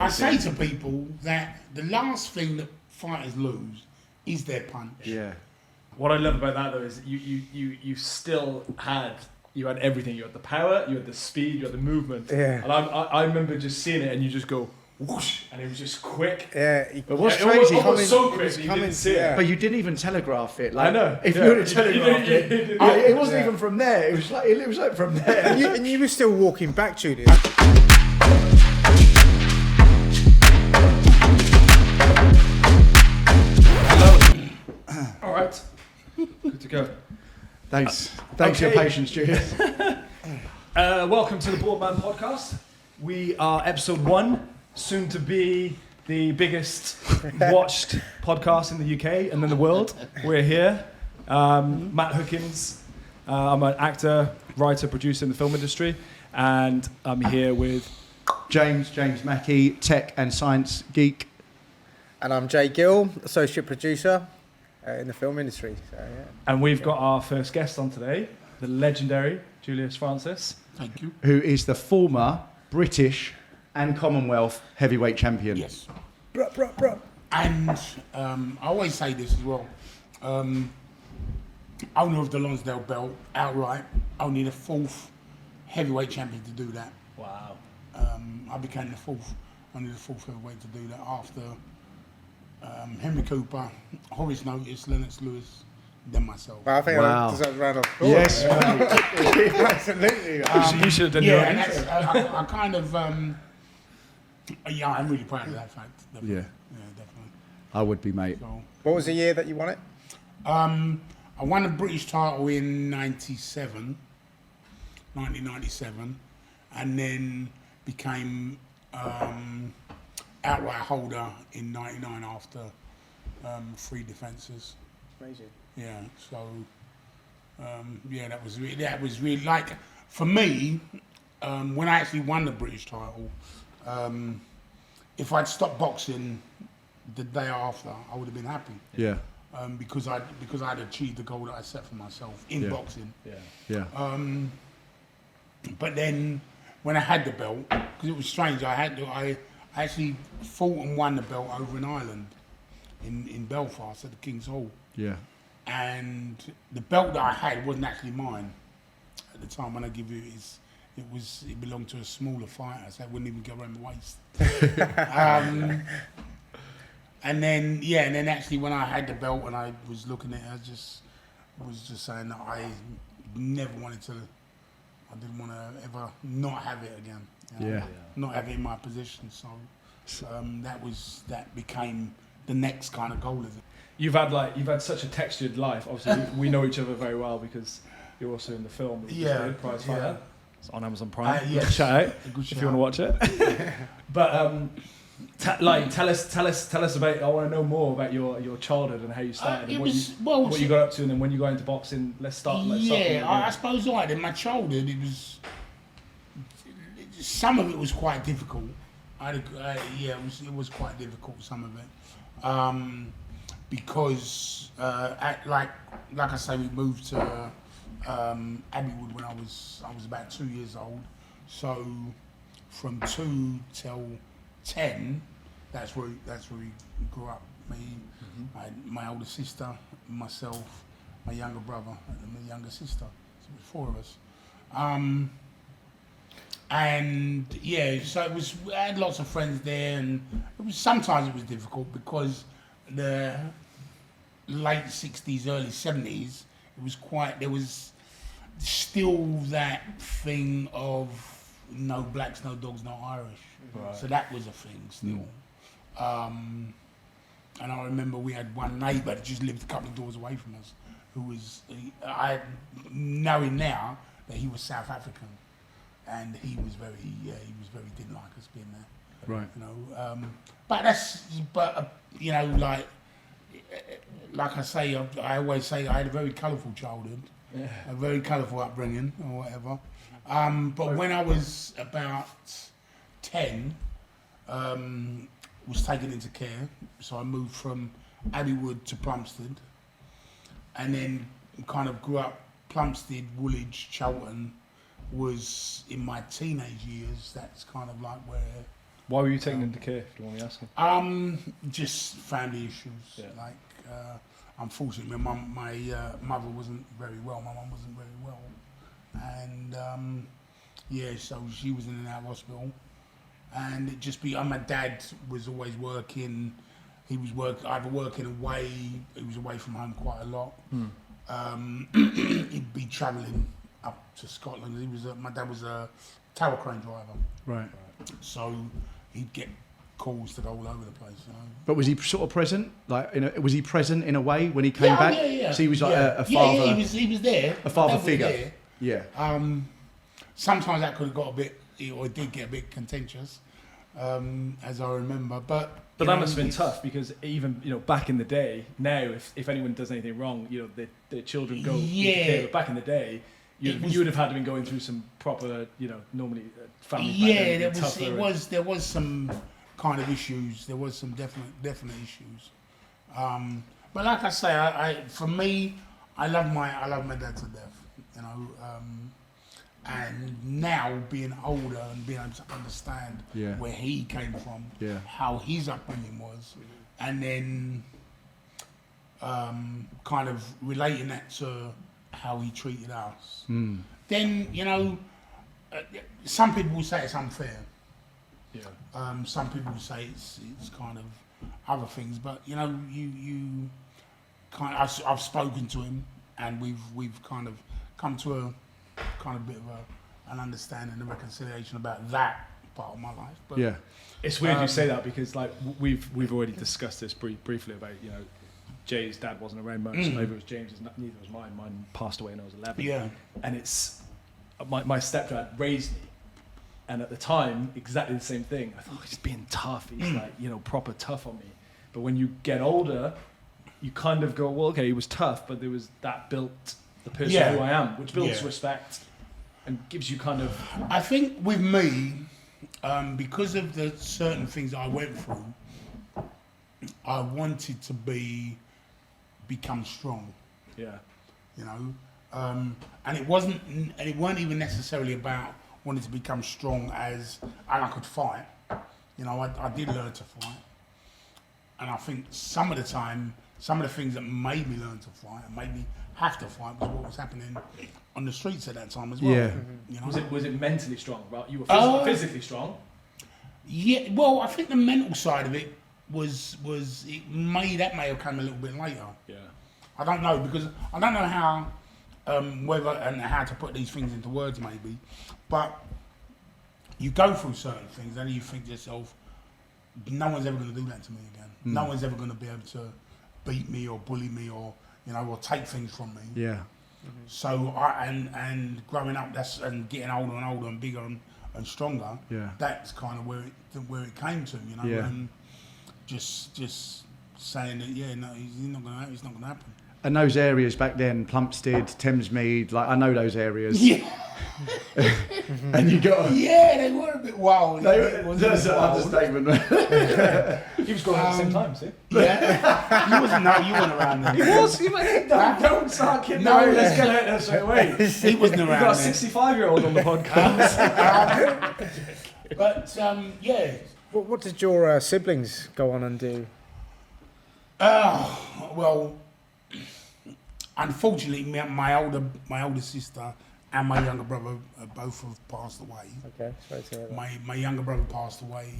I say to people that the last thing that fighters lose is their punch. Yeah. What I love about that though is you still had everything. You had the power, you had the speed, you had the movement. Yeah. And I remember just seeing it and you just go whoosh, and it was just quick. Yeah. But what's crazy? Almost so quick that you didn't see it. But you didn't even telegraph it. Like, I know. If you would have telegraphed it wasn't even from there. It was like from there. And you were still walking back, Julius. All right. Good to go. Thanks for your patience, Julius. Welcome to the BoredMan podcast. We are episode 1, soon to be the biggest watched podcast in the UK and then the world. We're here. Matt Hookins. I'm an actor, writer, producer in the film industry, and I'm here with James Mackey, tech and science geek. And I'm Jay Gill, associate producer in the film industry. So, yeah. And we've got our first guest on today, the legendary JULIUS FRANCIS. Thank you. Who is the former British and Commonwealth heavyweight champion. Yes. Bruh. And I always say this as well. Owner of the Lonsdale belt, outright, only the 4th heavyweight champion to do that. Wow. I became only the 4th heavyweight to do that after Henry Cooper, Horace Notice, Lennox Lewis, then myself. Well, I think Wow. I deserve a round of applause. Yes. Absolutely. You should have done Yeah, your and own. that's, I kind of, I'm really proud of that fact. Definitely. Yeah. Yeah, definitely. I would be, mate. So, What was the year that you won it? I won the British title in 1997, and then became outright holder in 99 after 3 defences. Amazing. Yeah, so that was really like for me when I actually won the British title. If I'd stopped boxing the day after, I would have been happy. Yeah. Because I'd achieved the goal that I set for myself in boxing. Yeah. But then when I had the belt, because it was strange, I actually fought and won the belt over in Ireland, in Belfast at the King's Hall. Yeah. And the belt that I had wasn't actually mine at the time. When I give you it belonged to a smaller fighter, so it wouldn't even go around the waist. And then actually when I had the belt and I was looking at it, I was just saying that I never wanted to. I didn't want to ever not have it again. You know? Yeah. Not have it in my position. So that became the next kind of goal of it. You've had such a textured life. Obviously, we know each other very well because you're also in the film. Yeah, Prize yeah. Fighter. It's on Amazon Prime. Yes. Check it out Good if you want to watch it. But tell us about. I want to know more about your childhood and how you started and what you got up to, and then when you got into boxing. Let's start. I suppose like in my childhood, it was some of it was quite difficult. It was quite difficult. Some of it. Because like I say, we moved to Abbeywood when I was about 2 years old. So from 2 till 10, that's where we grew up. Me, my older sister, myself, my younger brother, and my younger sister. So it was 4 of us. And yeah, so it was. I had lots of friends there, and sometimes it was difficult because the late 60s, early 70s, there was still that thing of no blacks, no dogs, no Irish. Right. So that was a thing still. And I remember we had one neighbour that just lived a couple of doors away from us, who was, I know him now, that he was South African. And he didn't like us being there. Right. You know, like I say, I always say I had a very colourful childhood, a very colourful upbringing or whatever. But when I was about 10, was taken into care, so I moved from Abbeywood to Plumstead, and then kind of grew up Plumstead, Woolwich, Cheltenham. Was in my teenage years. That's kind of like where Why were you taking him to care, if you want me asking? Just family issues. Yeah. Like, unfortunately, my mother wasn't very well. My mum wasn't very well, and so she was in and out of hospital. And it just my dad was always working. He was either working away. He was away from home quite a lot. He'd be travelling up to Scotland. My dad was a tower crane driver. Right. So he'd get calls to go all over the place, you know. But was he sort of present? Like, was he present in a way when he came back? Yeah. So he was like a father. Yeah, he was there. A father Dad was figure. there. Yeah. Sometimes that could have got a bit, or it did get a bit contentious, as I remember. But that must have been tough, because even back in the day, now if anyone does anything wrong, the children go. Yeah. But back in the day, you would have had to been going through some proper, normally family. Yeah, there was some kind of issues. There was some definite issues. But like I say, for me, I love my dad to death. You know. And now being older and being able to understand where he came from, how his upbringing was, and then kind of relating that to how he treated us. Then some people will say it's unfair. Yeah. Some people will say it's kind of other things, but you kind of I've spoken to him, and we've kind of come to a kind of bit of an understanding and reconciliation about that part of my life. But Yeah. It's weird you say that, because like we've already discussed this briefly about Jay's dad wasn't around much. Maybe it was James's, neither was mine. Mine passed away when I was 11. Yeah. And it's my stepdad raised me, and at the time exactly the same thing. I thought he's being tough. He's like proper tough on me. But when you get older, you kind of go, well, okay, he was tough, but there was that built the person who I am, which builds respect and gives you kind of. I think with me, because of the certain things I went through, I wanted to become strong. Yeah. And it weren't even necessarily about wanting to become strong and I could fight. I did learn to fight, and I think some of the things that made me learn to fight and made me have to fight was what was happening on the streets at that time as well. Yeah. Was it mentally strong? Right, you were physically strong. Yeah. Well, I think the mental side of it was may have come a little bit later. Yeah. I don't know, because I don't know how whether and how to put these things into words maybe, but you go through certain things and you think to yourself, no one's ever going to do that to me again. No one's ever going to be able to beat me or bully me or or take things from me. Yeah. So and growing up, and getting older and older and bigger and stronger. Yeah. That's kind of where it came to, Yeah. and just saying that it's not gonna happen. And those areas back then, Plumstead, Thamesmead, like I know those areas. Yeah. And you got. Yeah, they were a bit wild. That's an understatement. He was growing up at the same time, see? Yeah. You weren't around then. He was. Don't start kidding. No, Let's get out there straight away. He wasn't We've around got a then. 65-year-old on the podcast. But yeah. What did your siblings go on and do? Well, unfortunately, my older sister and my younger brother both have passed away. Okay, sorry to hear that. My younger brother passed away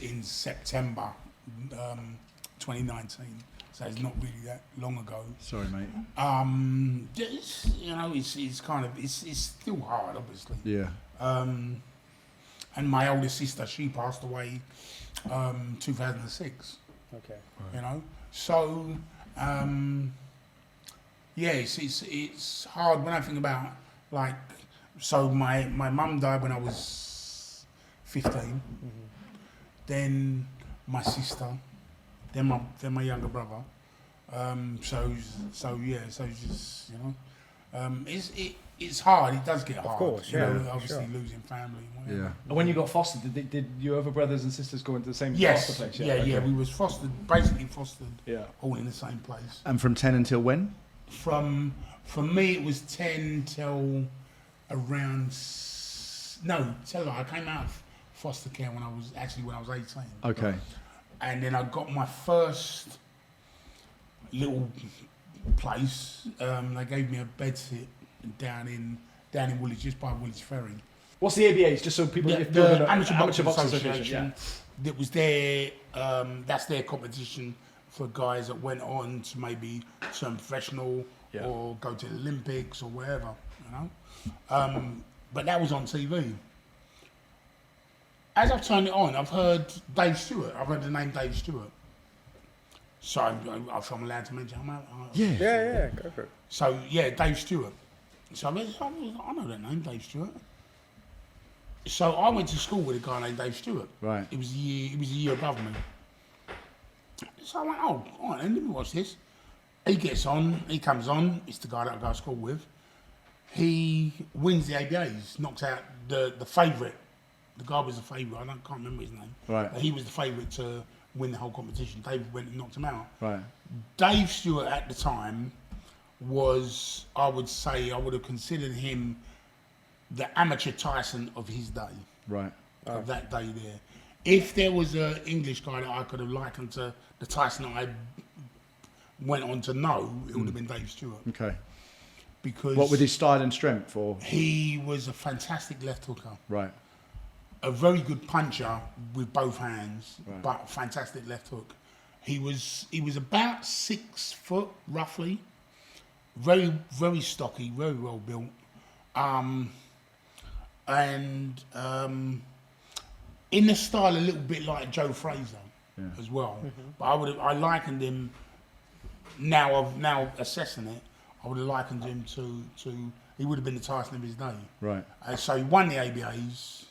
in September 2019, so it's not really that long ago. Sorry, mate. It's kind of it's still hard, obviously. Yeah. And my older sister, she passed away 2006. Okay. So it's hard when I think about, like, so my mum died when I was 15, then my sister, then my younger brother. So just it's hard. It does get hard. Of course, obviously losing family. And whatever. Yeah. And when you got fostered, did your other brothers and sisters go into the same Yes. foster place? Yeah. We was basically fostered Yeah. all in the same place. And from 10 until when? For me, it was 10 till around. I came out foster care when I was 18. Okay. And then I got my first little place. They gave me a bed sit down in Woolwich, just by Woolwich Ferry. What's the ABAs? Just so people... The Amateur Boxing Boxing Association. That was their, that's their competition for guys that went on to maybe turn professional or go to the Olympics or wherever, you know. But that was on TV. As I've turned it on, I've heard Dave Stewart. I've heard the name Dave Stewart. So if I'm allowed to mention him. Yeah, go for it. So yeah, Dave Stewart. So I know that name, Dave Stewart. So I went to school with a guy named Dave Stewart. Right. He was a year above me. So I went, oh, all right, then let me watch this. He comes on, it's the guy that I go to school with. He wins the ABAs, knocks out the favourite. The guy was the favourite, I can't remember his name. Right. But he was the favourite to win the whole competition. Dave went and knocked him out. Right. Dave Stewart at the time was, I would have considered him the amateur Tyson of his day. Right. Of that day there. If there was an English guy that I could have likened to the Tyson I went on to know, it would have been Dave Stewart. Okay. Because what with his style and strength, or he was a fantastic left hooker. right. A very good puncher with both hands, Right. but fantastic left hook. He was about 6 foot roughly, very very stocky, very well built, and in the style a little bit like Joe Fraser as well. But I likened him now assessing it. I would have likened him to he would have been the Tyson of his day. Right. So he won the ABAs.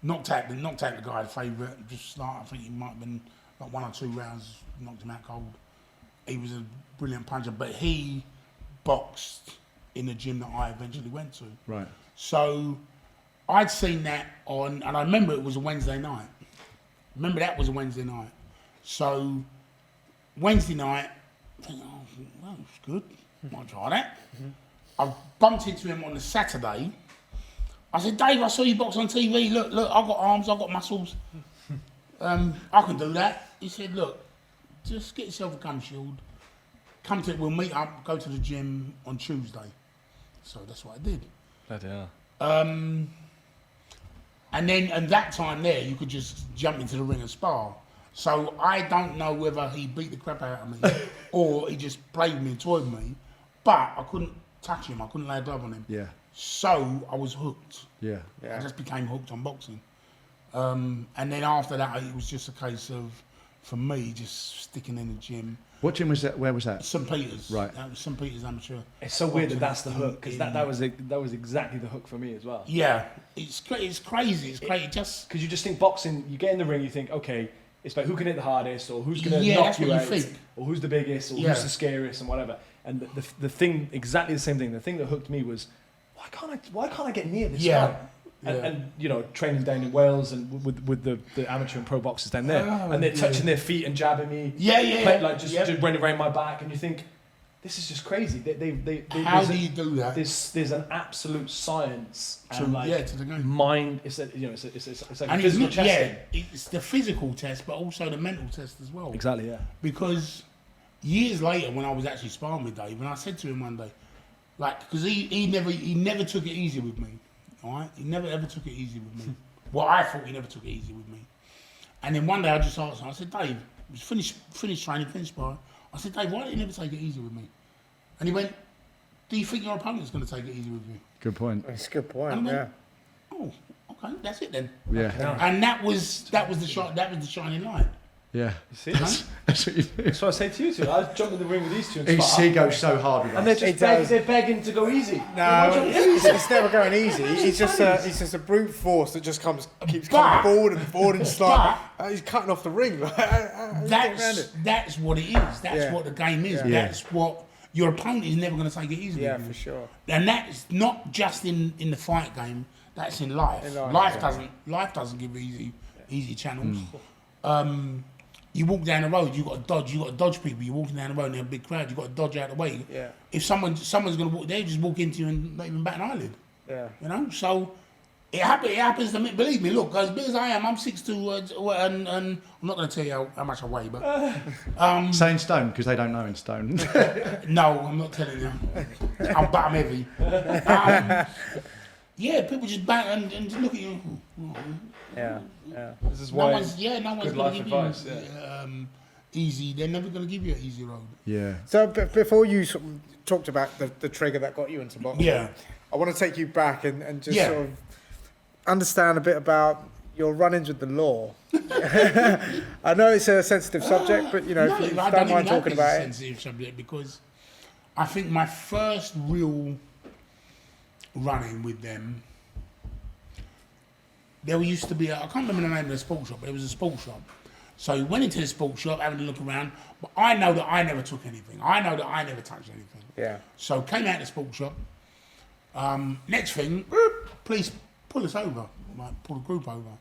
Knocked out the guy, the favourite. Just like, I think he might have been like 1 or 2 rounds, knocked him out cold. He was a brilliant puncher, but he boxed in the gym that I eventually went to. Right. So I'd seen that on, and I remember it was a Wednesday night. So Wednesday night, I think, oh, well, it's good. Might try that. I bumped into him on the Saturday. I said, Dave, I saw you box on TV. Look, I've got arms, I've got muscles. I can do that. He said, look, just get yourself a gum shield. We'll meet up, go to the gym on Tuesday. So that's what I did. Bloody hell. And that time there, you could just jump into the ring and spar. So I don't know whether he beat the crap out of me or he just played with me and toyed with me, but I couldn't touch him. I couldn't lay a glove on him. Yeah. So I was hooked. Yeah. I just became hooked on boxing. And then after that, it was just a case of, for me, just sticking in the gym. What gym was that? Where was that? St. Peter's. Right. That was St. Peter's Amateur. It's so weird that that's the in- hook, because in- that was exactly the hook for me as well. Yeah. It's crazy. It's crazy. Just... Because you just think boxing, you get in the ring, you think, okay, it's about who can hit the hardest, or who's going to Yeah, knock that's you what out, you think. or who's the biggest, or Yeah. who's the scariest, and whatever. And the thing, exactly the same thing. The thing that hooked me was, why can't I get near this guy? And you know, training down in Wales and with the amateur and pro boxers down there, and they're touching their feet and jabbing me. Just running around my back, and you think, this is just crazy. They How do you do that? There's an absolute science To the game. mind. It's like a And physical testing. it's the physical test, but also the mental test as well. Exactly, yeah. Because years later, when I was actually sparring with Dave, and I said to him one day, like, because he never took it easy with me, all right? He never ever took it easy with me. Well, I thought he never took it easy with me. And then one day I just asked him, I said, Dave, it was finished training, finished sparring. I said, Dave, why did you never take it easy with me? And he went, do you think your opponent's going to take it easy with you? Good point. That's a good point. And I Yeah. went, oh, okay, that's it then. Yeah. And that was the shining light. Yeah. You see, That's what you do. that's what I say to you two. I jump in the ring with these two and He goes so hard with and us. they're begging to go easy. No, it's never going easy. He's just a brute force that just keeps coming forward and just like he's cutting off the ring. That's what it is. That's what the game is. Yeah. That's what your opponent is never going to take it easy. Yeah, with you. for sure. And that's not just in the fight game. That's in life. Life doesn't give easy channels. You walk down the road, you got to dodge people. You're walking down the road and there's a big crowd, you got to dodge out of the way. Yeah. If someone's going to walk there, just walk into you and not even bat an eyelid. Yeah. You know, so It happens to me. Believe me, look, as big as I am, I'm 6'2", and I'm not going to tell you how much I weigh, but Say in stone, because they don't know in stone. no, I'm not telling you. But I'm heavy. Yeah, people just bang and just look at you. Yeah. This is No why one's going good to life give advice. you easy. They're never going to give you an easy road. Yeah. So before you sort of talked about the trigger that got you into boxing, Yeah. I want to take you back and just Yeah. sort of understand a bit about your run-ins with the law. I know it's a sensitive subject, but you know, No, if you I don't even mind know talking if it's about a it. sensitive subject because I think my first real run-in with them, there used to be I can't remember the name of the sports shop, but it was a sports shop. So he went into the sports shop, having a look around, but I know that I never took anything. I know that I never touched anything. Yeah. So came out the sports shop. Next thing, police pull us over, like pull the group over.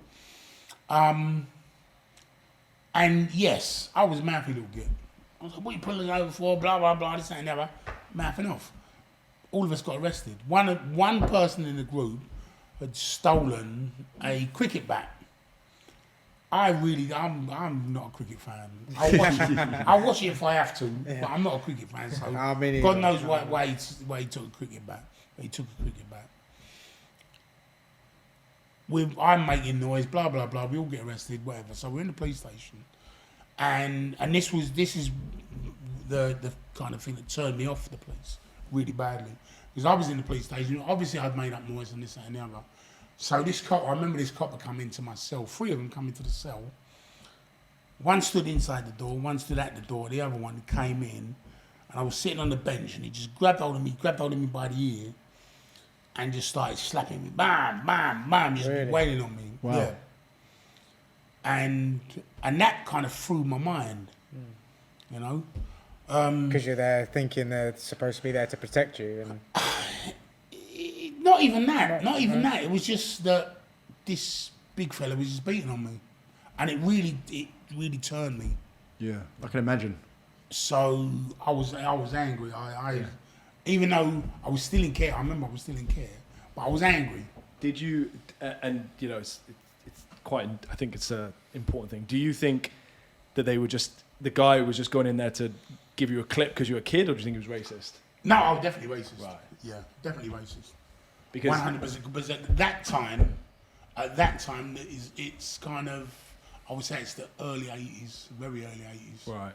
And yes, I was a mouthy little git. I was like, what are you pulling us over for? Blah, blah, blah, this and that, mouthing off. All of us got arrested. One person in the group had stolen a cricket bat. I'm not a cricket fan. I'll watch it if I have to, but I'm not a cricket fan. So I mean, God knows why he took a cricket bat. He took a cricket bat. I'm making noise, blah blah blah. We all get arrested, whatever. So we're in the police station, and this is the kind of thing that turned me off the police really badly, because I was in the police station. Obviously, I'd made up noise and this that, and the other. So this cop, I remember this cop had come into my cell. 3 of them come into the cell. One stood inside the door, one stood at the door. The other one came in, and I was sitting on the bench, and he just grabbed hold of me by the ear, and just started slapping me, bam, bam, bam, just Really? wailing on me. Wow. Yeah. And that kind of threw my mind, you know. because you're there thinking they're supposed to be there to protect you. And Not even that. It was just that this big fella was just beating on me, and it really turned me. Yeah, I can imagine. So I was angry. I even though I was still in care. I remember I was still in care, but I was angry. Did you? And you know, it's quite. I think it's an important thing. Do you think that they were just the guy was just going in there to give you a clip because you were a kid, or do you think he was racist? No, I was definitely racist. Right. Yeah, definitely racist. Because 100%. Because at that time, it's kind of, I would say it's the early 80s, very early 80s. right.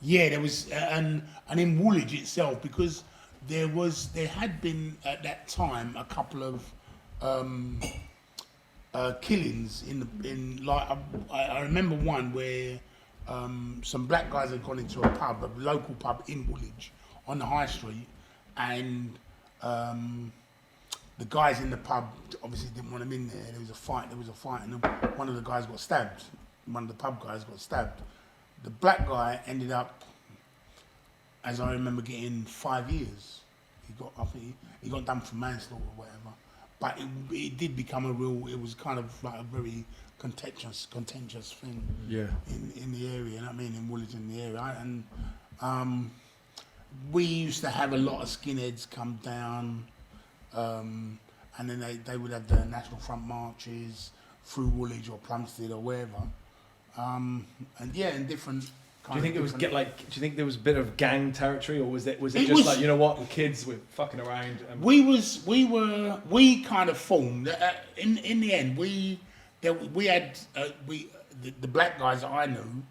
Yeah, there was, and in Woolwich itself, because there had been at that time a couple of killings I remember one where some black guys had gone into a local pub in Woolwich on the high street, and the guys in the pub obviously didn't want him in there. There was a fight, and one of the guys got stabbed. One of the pub guys got stabbed. The black guy ended up, as I remember, getting 5 years. He got done for manslaughter or whatever. But it did become it was kind of like a very contentious thing in the area, you know what I mean, in Woolwich, in the area. And we used to have a lot of skinheads come down, and then they would have the National Front marches through Woolwich or Plumstead or wherever. And different. Do you think it was do you think there was a bit of gang territory, or was it just was, like, you know what, the kids were fucking around? And We kind of formed in the end. The black guys that I knew,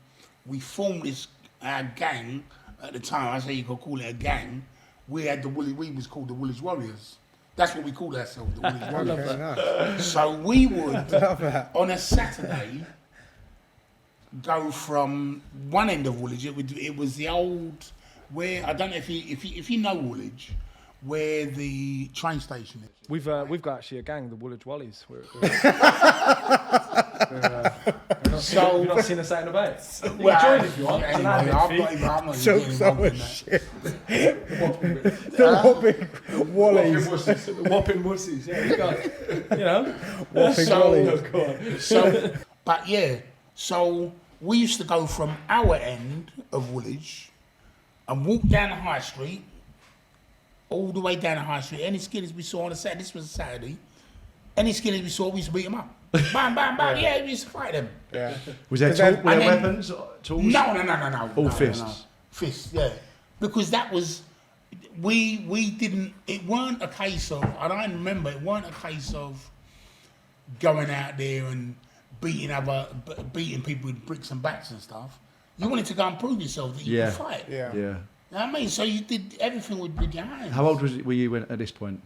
we formed this gang at the time. I say you could call it a gang. We was called the Woolwich Warriors. That's what we called ourselves, the Woolwich Warriors. Okay, nice. So we would Love that. on a Saturday go from one end of Woolwich. It was the old where I don't know if you know Woolwich, where the train station is. we've got actually a gang, the Woolwich Wallies. So You've not seen us out and about. You well, can join if you want. It's an anyway, admin I'm not So even getting involved in that. shit. The whopping Wallies. The whopping wussies. Yeah, you got, you know. Whopping Wallies. So we used to go from our end of Woolwich and walk down the high street all the way down the high street. Any skinnies we saw on a Saturday, this was a Saturday, any skinnies we saw, we used to beat them up. Bam, bam, bam, yeah, we used to fight them. Yeah. Was there, But then- were there and then- weapons, tools? No. All no, fists? No. Fists, yeah. Because that was, we didn't, it weren't a case of, I don't remember, it weren't a case of going out there and beating people with bricks and bats and stuff. You wanted to go and prove yourself that you could fight. Yeah. Yeah. You know what I mean? So you did everything with your hands. How old were you at this point?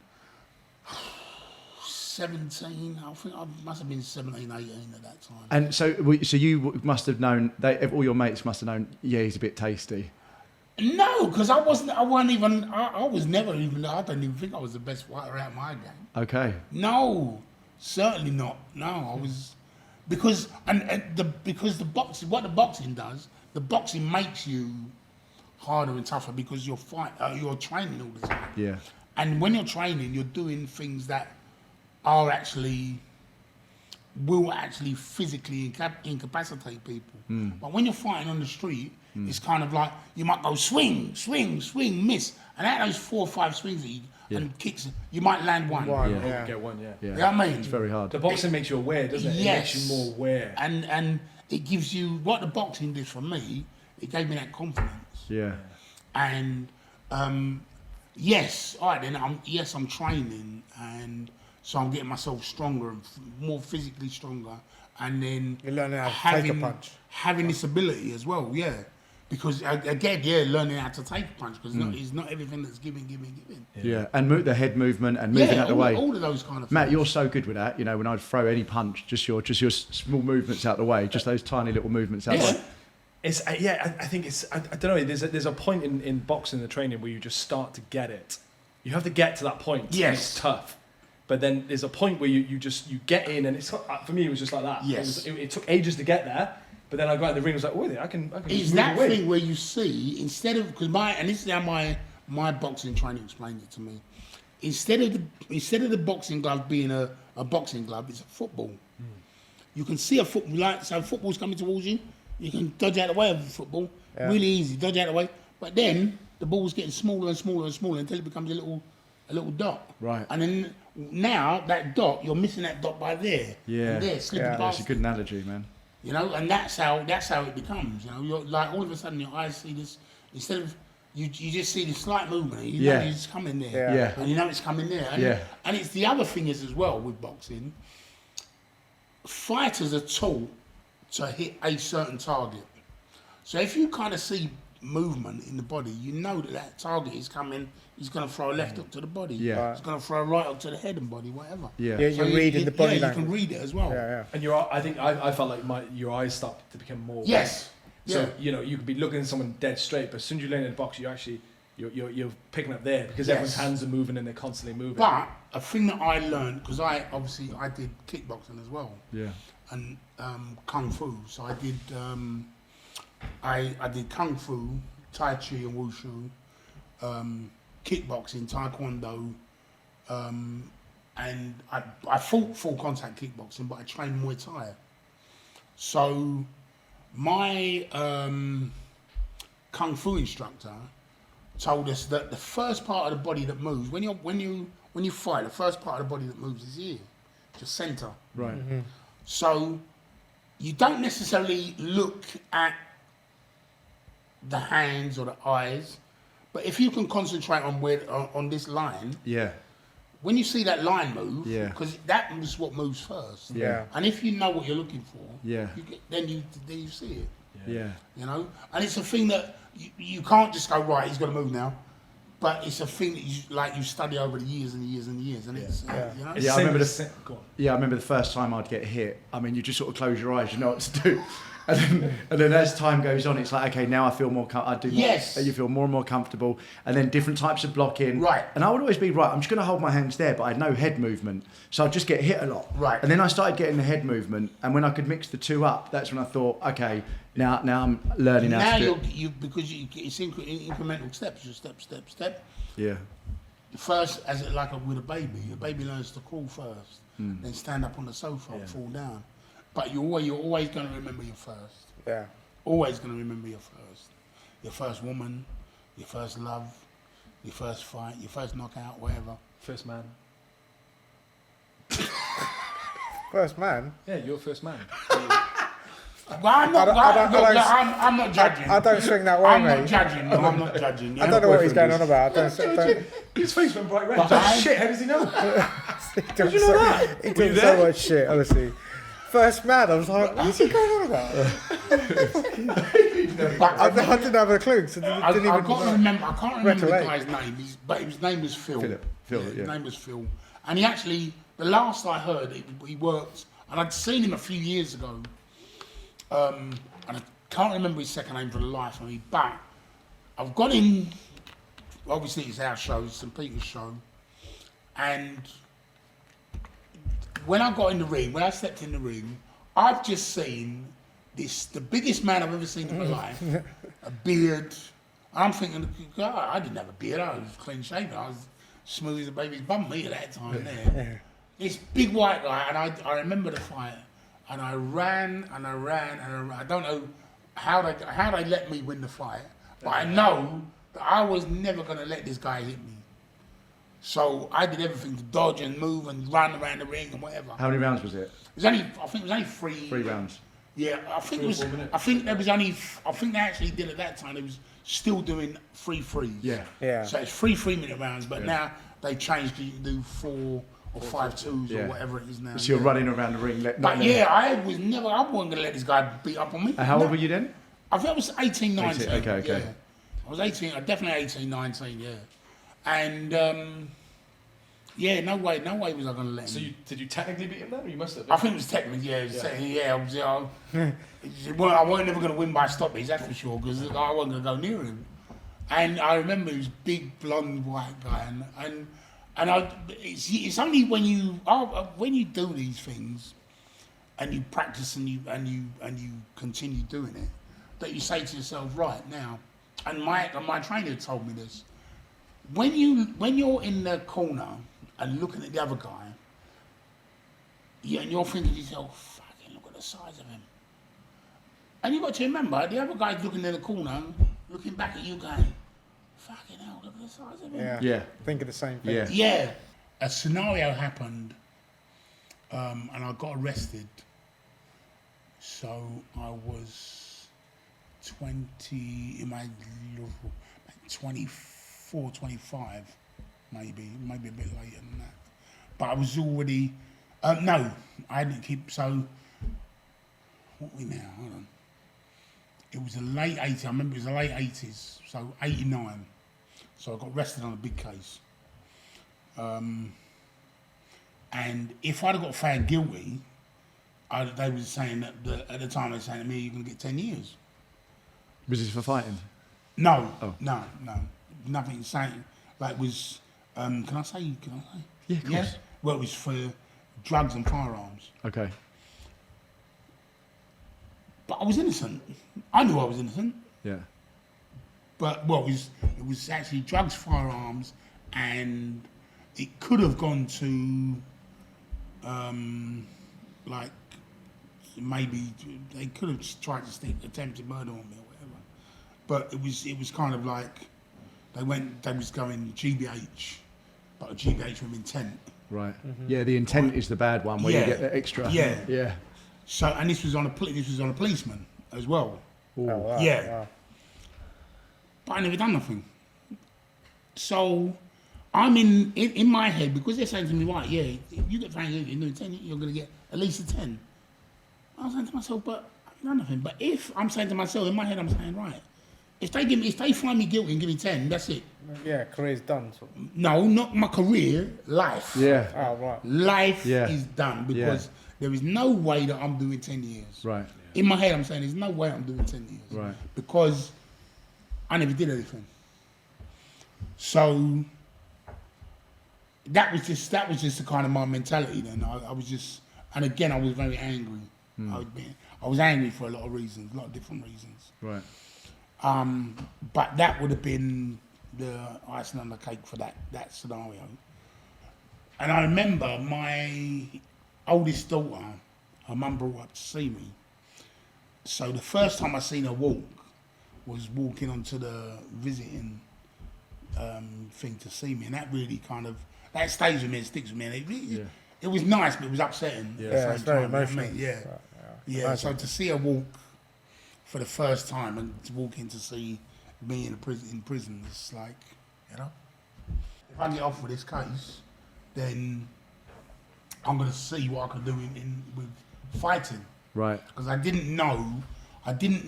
17, I think I must have been 17, 18 at that time. And so you must have known, all your mates must have known, yeah, he's a bit tasty. No, because I was never even, I don't even think I was the best fighter out of my game. Okay. No, certainly not. No, I was, because the boxing, what the boxing does, the boxing makes you harder and tougher because you're training all the time. Yeah. And when you're training, you're doing things that will actually physically incapacitate people. But when you're fighting on the street, it's kind of like you might go swing, miss, and out of those 4 or 5 swings that and kicks, you might land one. Yeah. Get one, yeah. You know what I mean? It's very hard. The boxing makes you aware, doesn't it? Yes. It makes you more aware. And it gives you, what the boxing did for me, it gave me that confidence. Yeah. And yes, all right then, I'm training, and so I'm getting myself stronger and more physically stronger, and then You're learning how to take a punch. having this ability as well, yeah. Because again, learning how to take a punch, because it's not everything that's giving. Yeah. And the head movement and moving out the way. all of those kind of Matt, things. you're so good with that. You know, when I'd throw any punch, just your small movements out the way, just those tiny little movements out the way. It's I think it's I don't know. There's a point in boxing, the training, where you just start to get it. You have to get to that point. Yes. It's tough. But then there's a point where you get in, and it's for me it was just like that. Yes. It took ages to get there, but then I got in the ring. I was like, oh, I can. It's move that away. thing where you see, instead of, because this is how my boxing training explained it to me. Instead of the boxing glove being a boxing glove, it's a football. You can see a football, so football's coming towards you. You can dodge out the way of the football, really easy, dodge out the way. But then the ball's getting smaller and smaller and smaller until it becomes a little dot. Right. And then now that dot, you're missing that dot by there. Yeah. And there, slipping That's past. a good analogy, man. You know, and that's how it becomes. You know, you're like, all of a sudden your eyes see this, instead of you just see this slight movement. And you know it's coming there. Yeah. And you know it's coming there. And, and it's the other thing is as well with boxing. Fighters are taught to hit a certain target. So if you kind of see movement in the body, you know that target is coming. He's going to throw a left hook to the body. Yeah. He's going to throw a right hook to the head and body, whatever. Yeah. Yeah, So you're reading the body you language. can read it as well. Yeah. And I think I felt like your eyes start to become more. Yes. So Yeah. you know you could be looking at someone dead straight, but as soon as you learn in the box, you're picking up there because Yes. everyone's hands are moving and they're constantly moving. But a thing that I learned, because I did kickboxing as well, Yeah. and kung fu. So I did I did kung fu, tai chi and wushu, kickboxing, taekwondo, and I fought full contact kickboxing, but I trained Muay Thai. So my kung fu instructor told us that the first part of the body that moves when you fight, the first part of the body that moves is here, just center. Right. So you don't necessarily look at the hands or the eyes, but if you can concentrate on this line, Yeah. when you see that line move, Yeah. because that is what moves first. Yeah. And if you know what you're looking for, Yeah. then you see it. Yeah. You know, and it's a thing that you can't just go, right, he's got to move now. But it's a thing that you study over the years and years and years, and it's you know. It's Yeah, I same remember as- go on. Yeah, I remember the first time I'd get hit. I mean, you just sort of close your eyes, you know what to do. And then as time goes on, it's like, okay, now I feel more Yes. You feel more and more comfortable. And then different types of blocking. Right. And I would always be, right, I'm just going to hold my hands there, but I had no head movement. So I'd just get hit a lot. Right. And then I started getting the head movement. And when I could mix the two up, that's when I thought, okay, now I'm learning how Now to do it. because it's incremental steps, just step. Yeah. First, with a baby learns to crawl first, then stand up on the sofa, and fall down. But you're always going to remember your first. Yeah. Always going to remember your first woman, your first love, Your first fight, your first knockout, whatever. First man. First man. Yeah, you're first man. Well, I'm not, I'm not judging. I don't swing that way, I'm mate. not judging. No, I'm not judging. Yeah? I don't know what he's going on about. I don't, His face went bright red. But Oh, shit, how does he know? he Did you know that? He Were you does there? so much shit, honestly. First man, I was like, what's he going on about? But I didn't have a clue. So I didn't even can't remember. I can't remember the recollect. guy's name. But his name was Phil. Phil, His yeah. name was Phil, and he actually. The last I heard, he worked, and I'd seen him a few years ago. And I can't remember his second name for the life of me. But I've got him. Obviously, it's our show, it's St Peter's show, and when I got in the ring, when I stepped in the ring, I've just seen the biggest man I've ever seen in my life, a beard. I'm thinking, God, I didn't have a beard, I was clean shaven, I was smooth as a baby's bum me at that time there. This big white guy, and I remember the fight, and I ran, and I ran, and I ran. I don't know how they let me win the fight, but I know that I was never going to let this guy hit me. So I did everything to dodge and move and run around the ring and whatever. How many rounds was it? It was only, I think it was only three. 3 rounds. Yeah, I think 3 it or was. 4 minutes. I think there was only. I think they actually did at that time. They was still doing 3 threes. Yeah. Yeah. So it's 3 3-minute rounds, but now they changed to you can do 4 or 5 twos Yeah. or whatever it is now. So you're running around the ring. But yeah, I wasn't going to let this guy beat up on me. How No. old were you then? I think I was 18, 19. 18, okay. Yeah. I was 18, definitely 18, 19, yeah. And, yeah, no way was I going to let him. So did you technically beat him then, or you must have? I think it was technically, yeah. Well, I wasn't never going to win by stoppage, that's for sure, because I wasn't going to go near him. And I remember he was big, blonde, white guy, and it's only when you do these things, and you practice and you continue doing it, that you say to yourself, right now, and my trainer told me this, when you're in the corner and looking at the other guy, and you're thinking to yourself, fucking look at the size of him. And you've got to remember, the other guy's looking in the corner, looking back at you going, fucking hell, look at the size of him. Yeah. Yeah. Think of the same thing. Yeah. Yeah. A scenario happened, and I got arrested. So I was 24, 25, maybe a bit later than that. But I was already, no, I didn't keep, so, what are we now, hold on. It was the late 80s, I remember it was the late 80s, so 89. So I got arrested on a big case. And if I'd have got found guilty, they were saying that at the time they were saying to me, you're going to get 10 years. Was this for fighting? No, Oh. no, nothing saying, like was, can I say? Yeah, of course. Well, it was for drugs and firearms. Okay. But I was innocent. I knew I was innocent. Yeah. But, well, it was actually drugs, firearms, and it could have gone to, like, maybe they could have tried to stick attempted murder on me or whatever. But it was kind of like they was going GBH, but a GBH with intent. Right. Yeah, the intent is the bad one where Yeah. you get the extra. Yeah. Yeah. So, and this was on a policeman as well. Oh, wow, Yeah. wow. But I never done nothing. So I'm in my head, because they're saying to me, right, yeah, if you get found guilty in 10, you're going to get at least a 10. I was saying to myself, but I've done nothing. But if I'm saying to myself, in my head, I'm saying, right, if they find me guilty and give me 10, that's it. Yeah, career's done. Sort of. No, not my career, life. Yeah. Oh, right. Life Yeah. is done, because there is no way that I'm doing 10 years. Right. In my head, I'm saying there's no way I'm doing 10 years. Right. Because I never did anything. So that was just the kind of my mentality then. I was just, and again, I was very angry. I was angry for a lot of reasons, a lot of different reasons. Right. But that would have been the icing on the cake for that scenario. And I remember my oldest daughter, her mum brought her up to see me. So the first time I seen her walk was walking onto the visiting thing to see me, and that really that stays with me and sticks with me. And it was nice, but it was upsetting. Yeah. At the same it's very time, emotional. I mean, yeah. Right, Yeah, so to see her walk for the first time and to walk in to see me in prison, it's like, if I get off with this case, then I'm going to see what I can do with fighting. Right. Because I didn't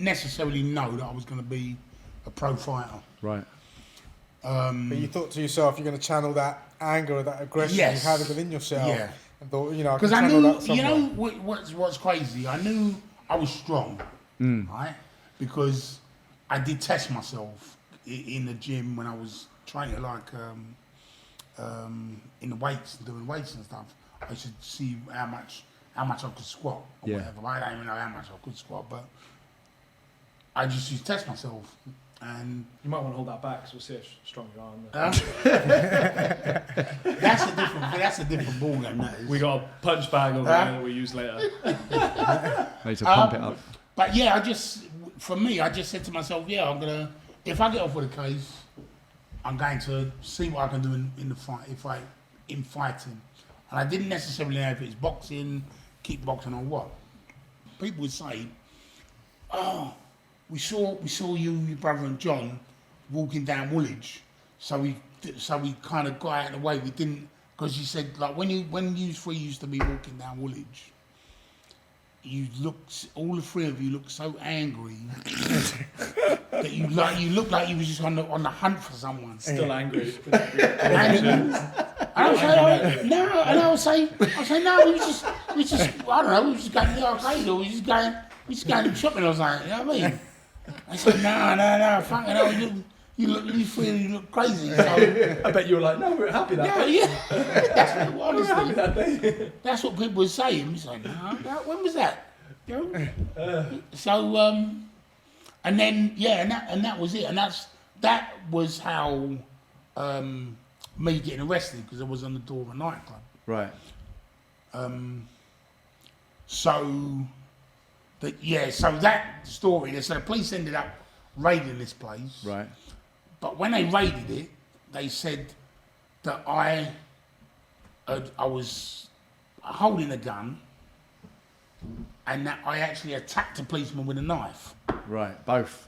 necessarily know that I was going to be a pro fighter. Right. But you thought to yourself, you're going to channel that anger or that aggression you had within yourself. Yeah. And thought, I Because can I channel knew, that somewhere. what's crazy, I knew I was strong, right? Because I did test myself in the gym when I was training, in the weights, doing weights and stuff. I should see how much I could squat or whatever. I don't even know how much I could squat, but I just used to test myself. And You might want to hold that back, so we'll see how strong you are. that's a different ball game. That is. We got a punch bag over there that we use later. Need to pump it up. But yeah, I just said to myself, if I get off with a case, I'm going to see what I can do in the fight, in fighting. And I didn't necessarily know if it's boxing, kickboxing or what. People would say, oh, we saw you and your brother and John walking down Woolwich. So we kind of got out of the way. We didn't, because you said, like, when you three used to be walking down Woolwich, all the three of you looked so angry that you looked like you was just on the hunt for someone. Still angry. And I would say, no, we was just, I don't know, we was just going to the arcade, or we was just going shopping or something, you know what I mean? I said, no, fucking hell, you three of you look crazy. So, I bet you were like, no, we're happy that day. yeah, that's what it was, We're happy honestly. that day. That's what people were saying. We said, no, when was that? So, and then, and that was it. And that was how me getting arrested, because I was on the door of a nightclub. Right. So that story, so the police ended up raiding this place. Right. But when they raided it, they said that I was holding a gun and that I actually attacked a policeman with a knife. Right. Both.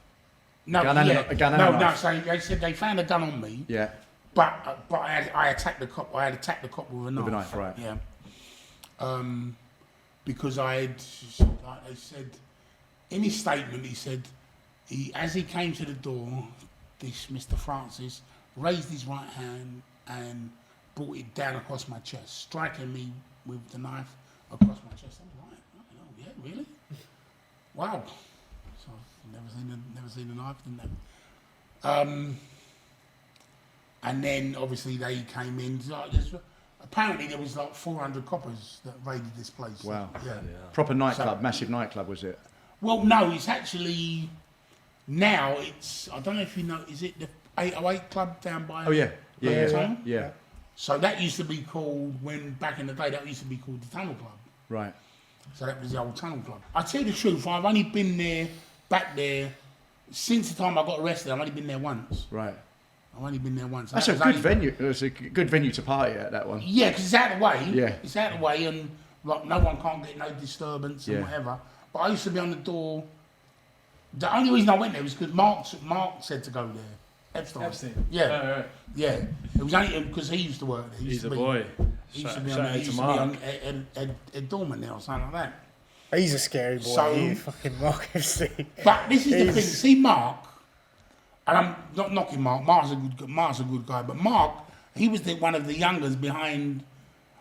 No, a gun and a knife. So they said they found a gun on me. Yeah. But I attacked the cop. I had attacked the cop with a knife. With a knife, right. Yeah. Because they said, in his statement, he said, as he came to the door, this Mr. Francis raised his right hand and brought it down across my chest, striking me with the knife across my chest. I was like, oh, yeah, really? Wow. So I've never seen a knife, didn't know. And then obviously they came in. Apparently there was like 400 coppers that raided this place. Wow. Yeah. Proper nightclub, massive nightclub, was it? Well, no, it's actually, now it's, I don't know if you know, is it the 808 club down by... Oh, yeah. Tunnel? Yeah. So that used to be called, back in the day, that used to be called the Tunnel Club. Right. So that was the old Tunnel Club. I tell you the truth, I've only been back there, since the time I got arrested, I've only been there once. Right. I've only been there once. That's a good venue. It's a good venue to party at, that one. Yeah, because it's out of the way. Yeah. It's out of the way, and like no one can't get no disturbance and whatever. But I used to be on the door. The only reason I went there was because Mark said to go there. Epstein. Yeah. Right. Yeah. It was only because he used to work there. He's a boy. He used to be Shout on, out he to used to be Mark. on Ed Dorman there or something like that. He's a scary boy. So- He's fucking Mark FC. But this is the thing. See, Mark, and I'm not knocking Mark. Mark's a good guy. But Mark, he was one of the youngers behind.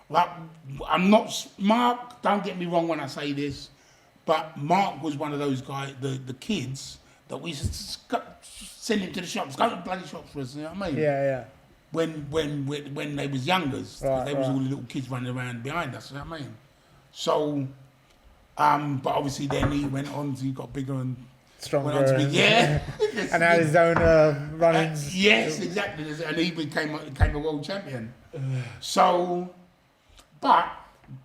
Like, I'm not Mark. Don't get me wrong when I say this, but Mark was one of those guys, the kids that we used to send him to the shops. Go to the bloody shops for us. You know what I mean? Yeah. When they was youngers, Right, they was all the little kids running around behind us. You know what I mean? So, but obviously then he went on. He got bigger and Stronger. went on to be And had his own runnings. yes, exactly, and he became a world champion. So, but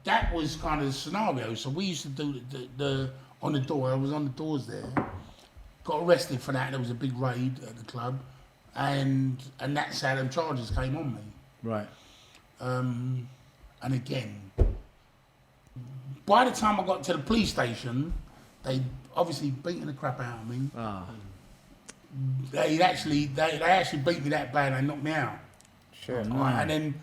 that was kind of the scenario. So we used to do the on the door. I was on the doors there. Got arrested for that. There was a big raid at the club, and that's how them charges came on me. Right. And again, by the time I got to the police station, they obviously beaten the crap out of me. Ah. They actually beat me that bad. They knocked me out. Sure. And then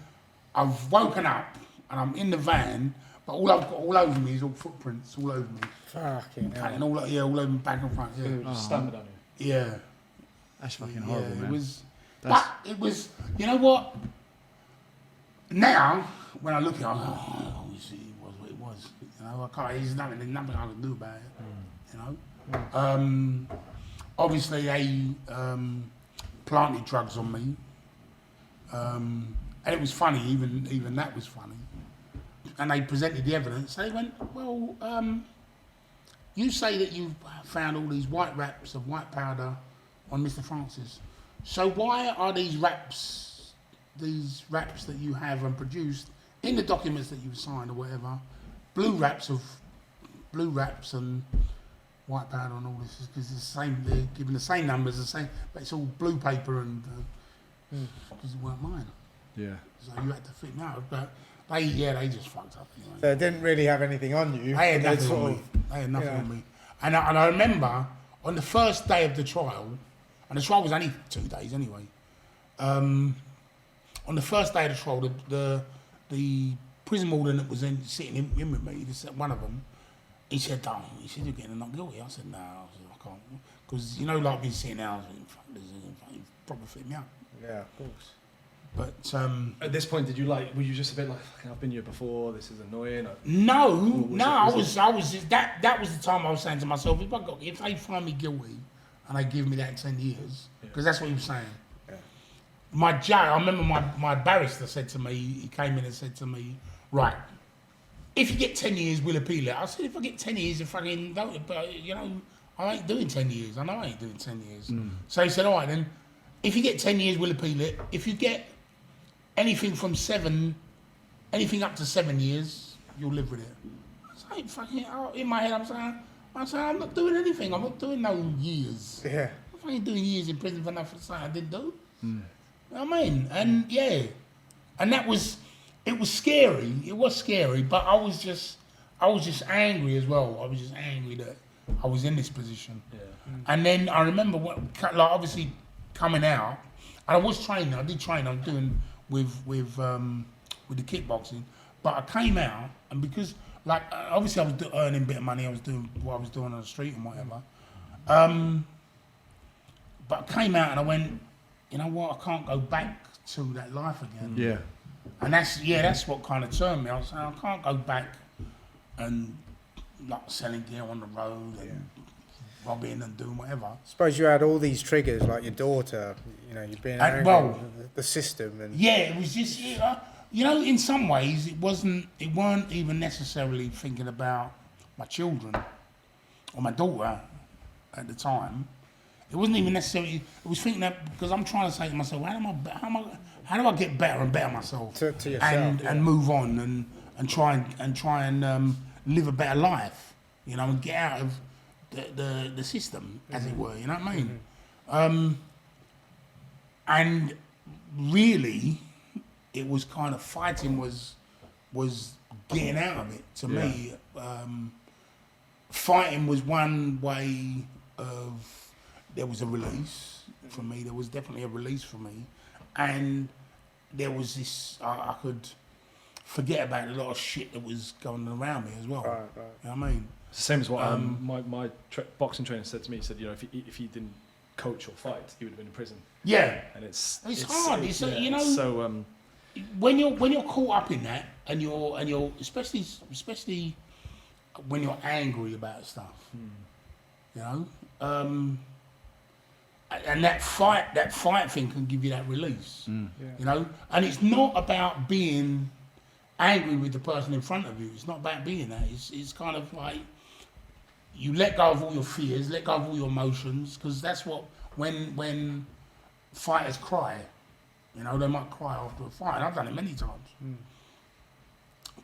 I've woken up and I'm in the van, but all I've got all over me is all footprints all over me, Fucking hell. and all over me back and front. Yeah, Just standing on you. yeah. That's fucking horrible, Yeah, man. it was. That's- But it was. You know what? Now when I look at it, obviously it was what it was. You know, I can't. There's nothing I can do about it. You know. Obviously they planted drugs on me, and it was funny. Even that was funny. And they presented the evidence. They went, well, you say that you found all these white wraps of white powder on Mr. Francis. So why are these wraps that you have and produced in the documents that you've signed or whatever, blue wraps and white powder and all this? Because it's the same. They're giving the same numbers, the same, but it's all blue paper and because it weren't mine. Yeah. So you had to fit me out, but they just fucked up anyway. So it didn't really have anything on you. They had They nothing sort on of- me. They had nothing yeah. on me. And I remember on the first day of the trial, and the trial was only 2 days anyway. On the first day of the trial, the prison warden that was sitting in with me, one of them, he said, you're getting not guilty. I said, no, I can't. Because, you know, like me sitting there, I was thinking, fuck, this is probably fit me up. Yeah, of course. But At this point, were you just a bit like, fucking, I've been here before, this is annoying? I was just, that was the time I was saying to myself, if they find me guilty and they give me that 10 years, because that's what he was saying. Yeah. My judge, I remember my barrister said to me, he came in and said to me, right, if you get 10 years, we'll appeal it. I said, if I get 10 years, but you know, I ain't doing 10 years. I know I ain't doing 10 years. So he said, all right then, if you get 10 years, we'll appeal it. If you get anything up to 7 years, you'll live with it. I was like, in my head, I'm saying, I'm not doing anything. I'm not doing no years. Yeah. I ain't doing years in prison for nothing I didn't do. You know what I mean? And yeah, and it was scary. It was scary, but I was just angry as well. I was just angry that I was in this position. Yeah. And then I remember obviously coming out, and I was training. I did train. I was doing with the kickboxing, but I came out, and because obviously I was earning a bit of money. I was doing what I was doing on the street and whatever. But I came out and I went, you know what? I can't go back to that life again. Yeah. And that's what kind of turned me. I was saying I can't go back and selling gear on the road and robbing and doing whatever. Suppose you had all these triggers, like your daughter, you know, you've been angry, well, the system, and Yeah, it was just, you know, in some ways it weren't even necessarily thinking about my children or my daughter at the time. It wasn't even necessarily. It was thinking that because I'm trying to say to myself, how do I get better and better myself to yourself, and move on and try and live a better life, you know, and get out of the system, as it were. You know what I mean? And really, it was kind of fighting was getting out of it to me. Fighting was one way of. There was a release for me. There was definitely a release for me, and there was this. I could forget about a lot of shit that was going around me as well. Right. You know what I mean? It's the same as what my boxing trainer said to me. He said, you know, if he didn't coach or fight, he would have been in prison. Yeah, And it's hard. It's you know, so when you're caught up in that, and you're especially when you're angry about stuff, you know. And that fight thing can give you that release, you know. And it's not about being angry with the person in front of you. It's not about being that. It's kind of like you let go of all your fears, let go of all your emotions, because that's what when fighters cry, you know, they might cry after a fight. And I've done it many times.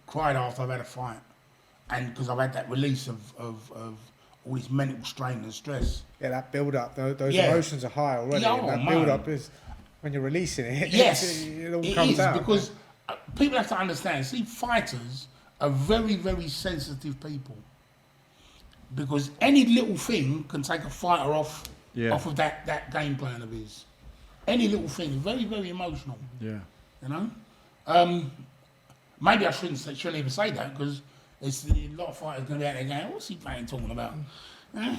Cried after I've had a fight, and because I've had that release of all this mental strain and stress. Yeah, that build up, those Yeah. emotions are high already. Yeah, and that man. build up is when you're releasing it. Yes, it all it comes is, out. because people have to understand. See, fighters are very, very sensitive people, because any little thing can take a fighter off of that game plan of his. Any little thing, very, very emotional. Yeah. You know, maybe I shouldn't even say that, because there's a lot of fighters going to be out there going, "What's he talking about?" He don't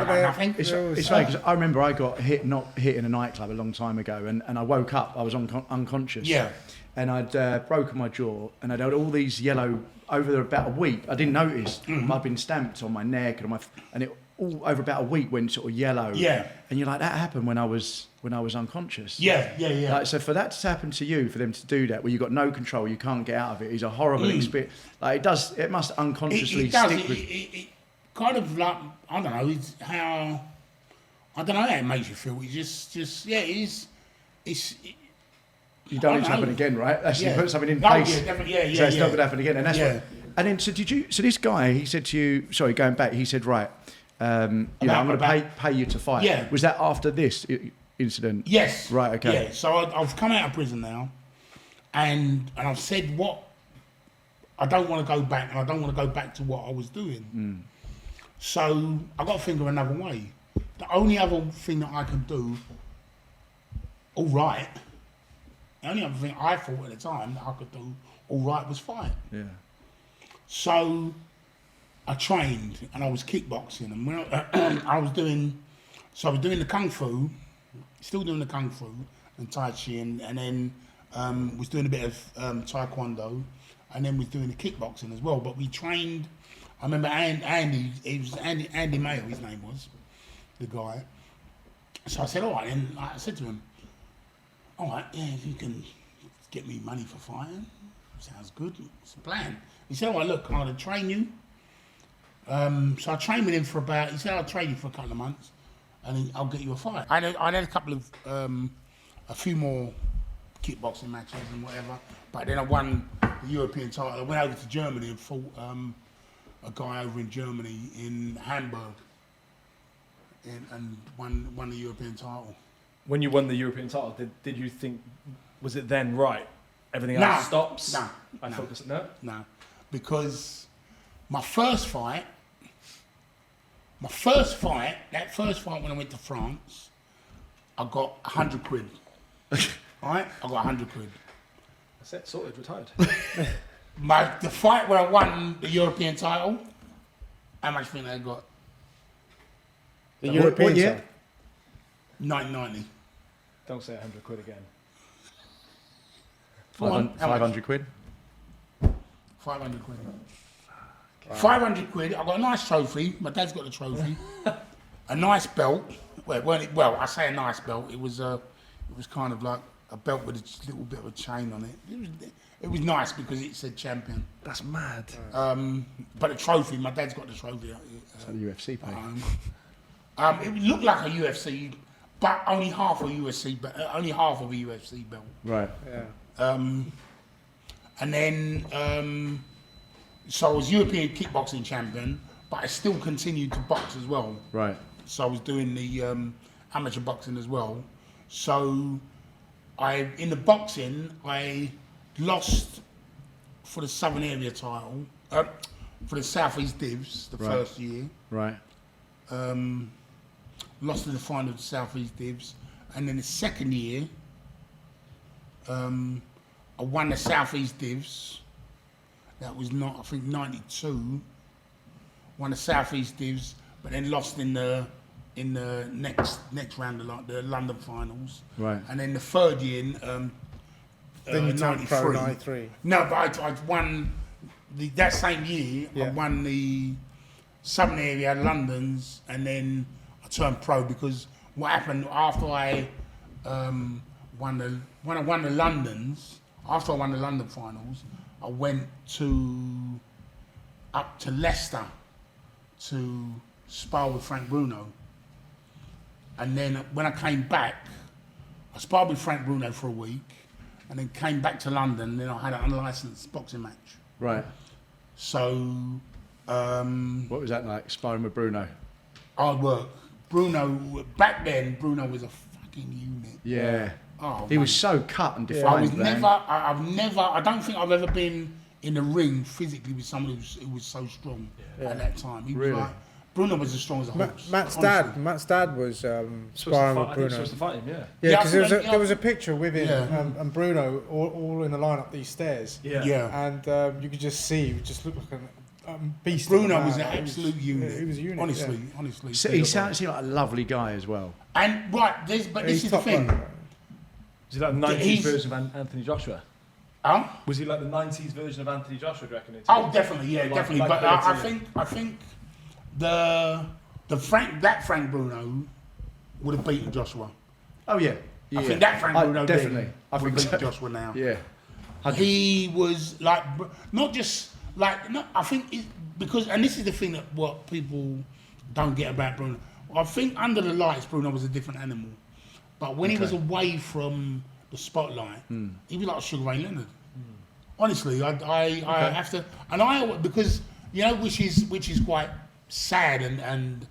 know nothing. It's funny because I remember I got not hit in a nightclub a long time ago, and I woke up, I was unconscious. Yeah. And I'd broken my jaw, and I'd had all these yellow over about a week. I didn't notice. I'd been stamped on my neck and and it all over about a week went sort of yellow. Yeah. And you're like, that happened when I was unconscious. Yeah. Like, so for that to happen to you, for them to do that, where you've got no control, you can't get out of it, is a horrible experience. Like it must unconsciously It does. stick with. It kind of like, I don't know. It's how, I don't know how it makes you feel. It's just yeah. You don't need to happen again, right? That's you put something in place. Yeah, definitely. Yeah. So it's not going to happen again, and that's Yeah. what. And then, so this guy, he said to you, sorry, going back, he said, right, I'm going to pay you to fight. Yeah. Was that after this incident? Yes. Right. Okay. Yeah. So I've come out of prison now, and I've said what I don't want to go back, and I don't want to go back to what I was doing. So I got to think of another way. The only other thing that I can do, all right. The only other thing I thought at the time that I could do, all right, was fight. Yeah. So I trained, and I was kickboxing, and when I was doing the kung fu, still doing the kung fu and tai chi, and then was doing a bit of taekwondo, and then was doing the kickboxing as well. But we trained. I remember Andy. It was Andy Mayo. His name was the guy. So I said, all right. And I said to him, all right, yeah, if you can get me money for fighting, sounds good. It's a plan. He said, all right, look, I'm going to train you. So I trained with him for he said, I'll train you for a couple of months, and then I'll get you a fight. I had a couple of, a few more kickboxing matches and whatever, but then I won the European title. I went over to Germany and fought a guy over in Germany in Hamburg, and won the European title. When you won the European title, did you think, was it then right? Everything else stops? No. No. Because that first fight when I went to France, I got 100 quid. Alright? I got 100 quid. That's it, sorted, retired. The fight where I won the European title, how much do you think I got? The European what year? title. 990. Don't say 100 quid again. 500 quid. 500 quid. 500 quid. I got a nice trophy. My dad's got the trophy. A nice belt. Well, I say a nice belt. It was kind of like a belt with a little bit of a chain on it. It was nice because it said champion. That's mad. But the trophy, my dad's got the trophy. Is that the UFC pay? It looked like a UFC, but only half of a UFC belt. Right. Yeah. And then, so I was European kickboxing champion, but I still continued to box as well. Right. So I was doing the amateur boxing as well. So in the boxing, I lost for the Southern Area title, for the Southeast Divs the first year. Right. Lost in the final of the Southeast Divs. And then the second year, I won the Southeast Divs. That was I think 92. Won the Southeast Divs, but then lost in the next round of the London finals. Right. And then the third year, Then you turned pro 93. 93. No, but I won that same year. Yeah. I won the Southern Area Londons, and then I turned pro because what happened after I won the Londons. After I won the London finals, I went up to Leicester to spar with Frank Bruno. And then when I came back, I sparred with Frank Bruno for a week, and then came back to London. Then I had an unlicensed boxing match. Right. So What was that like, sparring with Bruno? Hard work. Bruno, back then, Bruno was a fucking unit. Yeah. Oh, He mate. was so cut and I defined, was man. I don't think I've ever been in the ring physically with someone who was so strong at that time. He was Really? like, Bruno was as strong as a horse. Matt's honestly. dad was sparring with Bruno. Supposed to fight him, yeah. Yeah, because Yeah, there was a picture with him Yeah. and Bruno all in a line up these stairs. Yeah. And you could just see, he just looked like a beast. Bruno of a was an man. absolute unit. He was a unit. Honestly. So he sounds like a lovely guy as well. And right, this He's is the top thing. bloke. Was he like the 90s He's- version of Anthony Joshua? Huh? Was he like the 90s version of Anthony Joshua, do you reckon? Oh, definitely, yeah, definitely. like But ability. I think that Frank Bruno would have beaten Joshua. Oh yeah. I think that Frank Bruno definitely. I would think beat so. Joshua now. Yeah. He was like not just like no. I think because and this is the thing that what people don't get about Bruno. I think under the lights, Bruno was a different animal, but when he was away from the spotlight, he was like Sugar Ray Leonard. Honestly, I have to, and because you know, which is quite sad and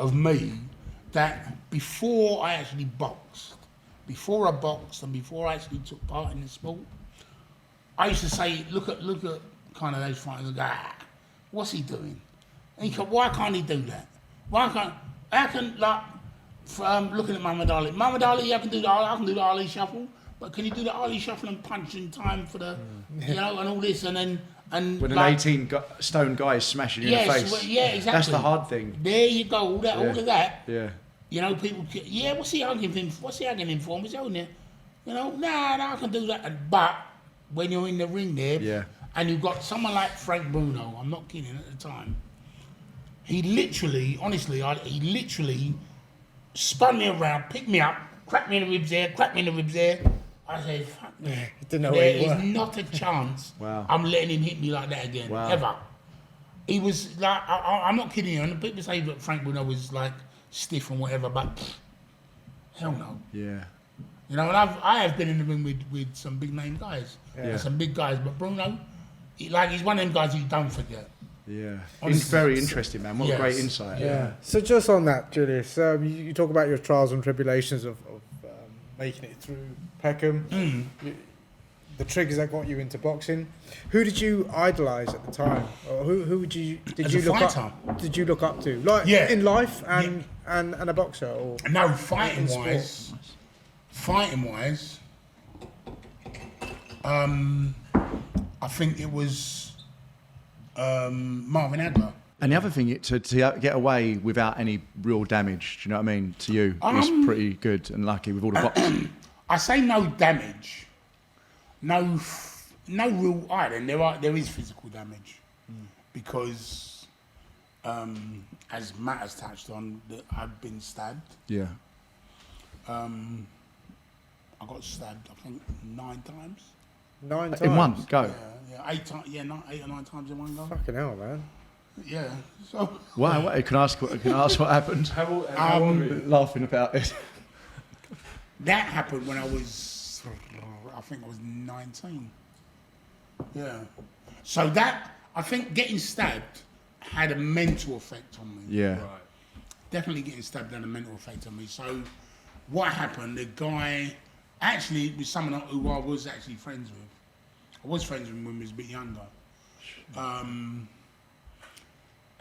of me that before I actually boxed, and before I actually took part in the sport, I used to say, look at kind of those fighters and go, what's he doing? And why can't he do that? How can looking at Muhammad Ali, I can do the Ali shuffle, but can you do the Ali shuffle and punch in time for the, and all this and When an 18-stone guy is smashing you in the face. well, yeah, exactly. That's the hard thing. There you go, all of that. Yeah. You know, people, what's he hugging him for? What's he hugging him for? He's on there. You know, nah, I can do that. But when you're in the ring there, and you've got someone like Frank Bruno, I'm not kidding at the time, he literally, honestly, he literally spun me around, picked me up, cracked me in the ribs there. I said, fuck me. He didn't know where you There were. is not a chance Wow. I'm letting him hit me like that again, ever. He was like, I'm not kidding you, and people say that Frank Bruno was like stiff and whatever, but hell no. Yeah. You know, and I have been in the ring with some big name guys, some big guys, but Bruno, he's one of them guys you don't forget. Yeah. Honestly, It's very interesting, man. What a great insight. Yeah. So just on that, Julius, you talk about your trials and tribulations of making it through Peckham, the triggers that got you into boxing. Who did you idolise at the time, or who did you look up to, like in life and a boxer or No, fighting wise, I think it was Marvin Adler. And the other thing, to get away without any real damage, do you know what I mean, to you, is pretty good and lucky with all the boxing. I say no damage, no real iron. There is physical damage because, as Matt has touched on, that I've been stabbed. Yeah. I got stabbed, I think 9 times. 9 times In one go. Yeah, 8 times. Yeah, 8 or 9 times in one go. Fucking hell, man. Yeah. So. Wow. Can I ask what happened? How old were you? Laughing about it. That happened when I was, I think I was 19. Yeah. So I think getting stabbed had a mental effect on me. Yeah. Right. Definitely getting stabbed had a mental effect on me. So what happened, the guy, actually it was someone who I was actually friends with. I was friends with him when he was a bit younger.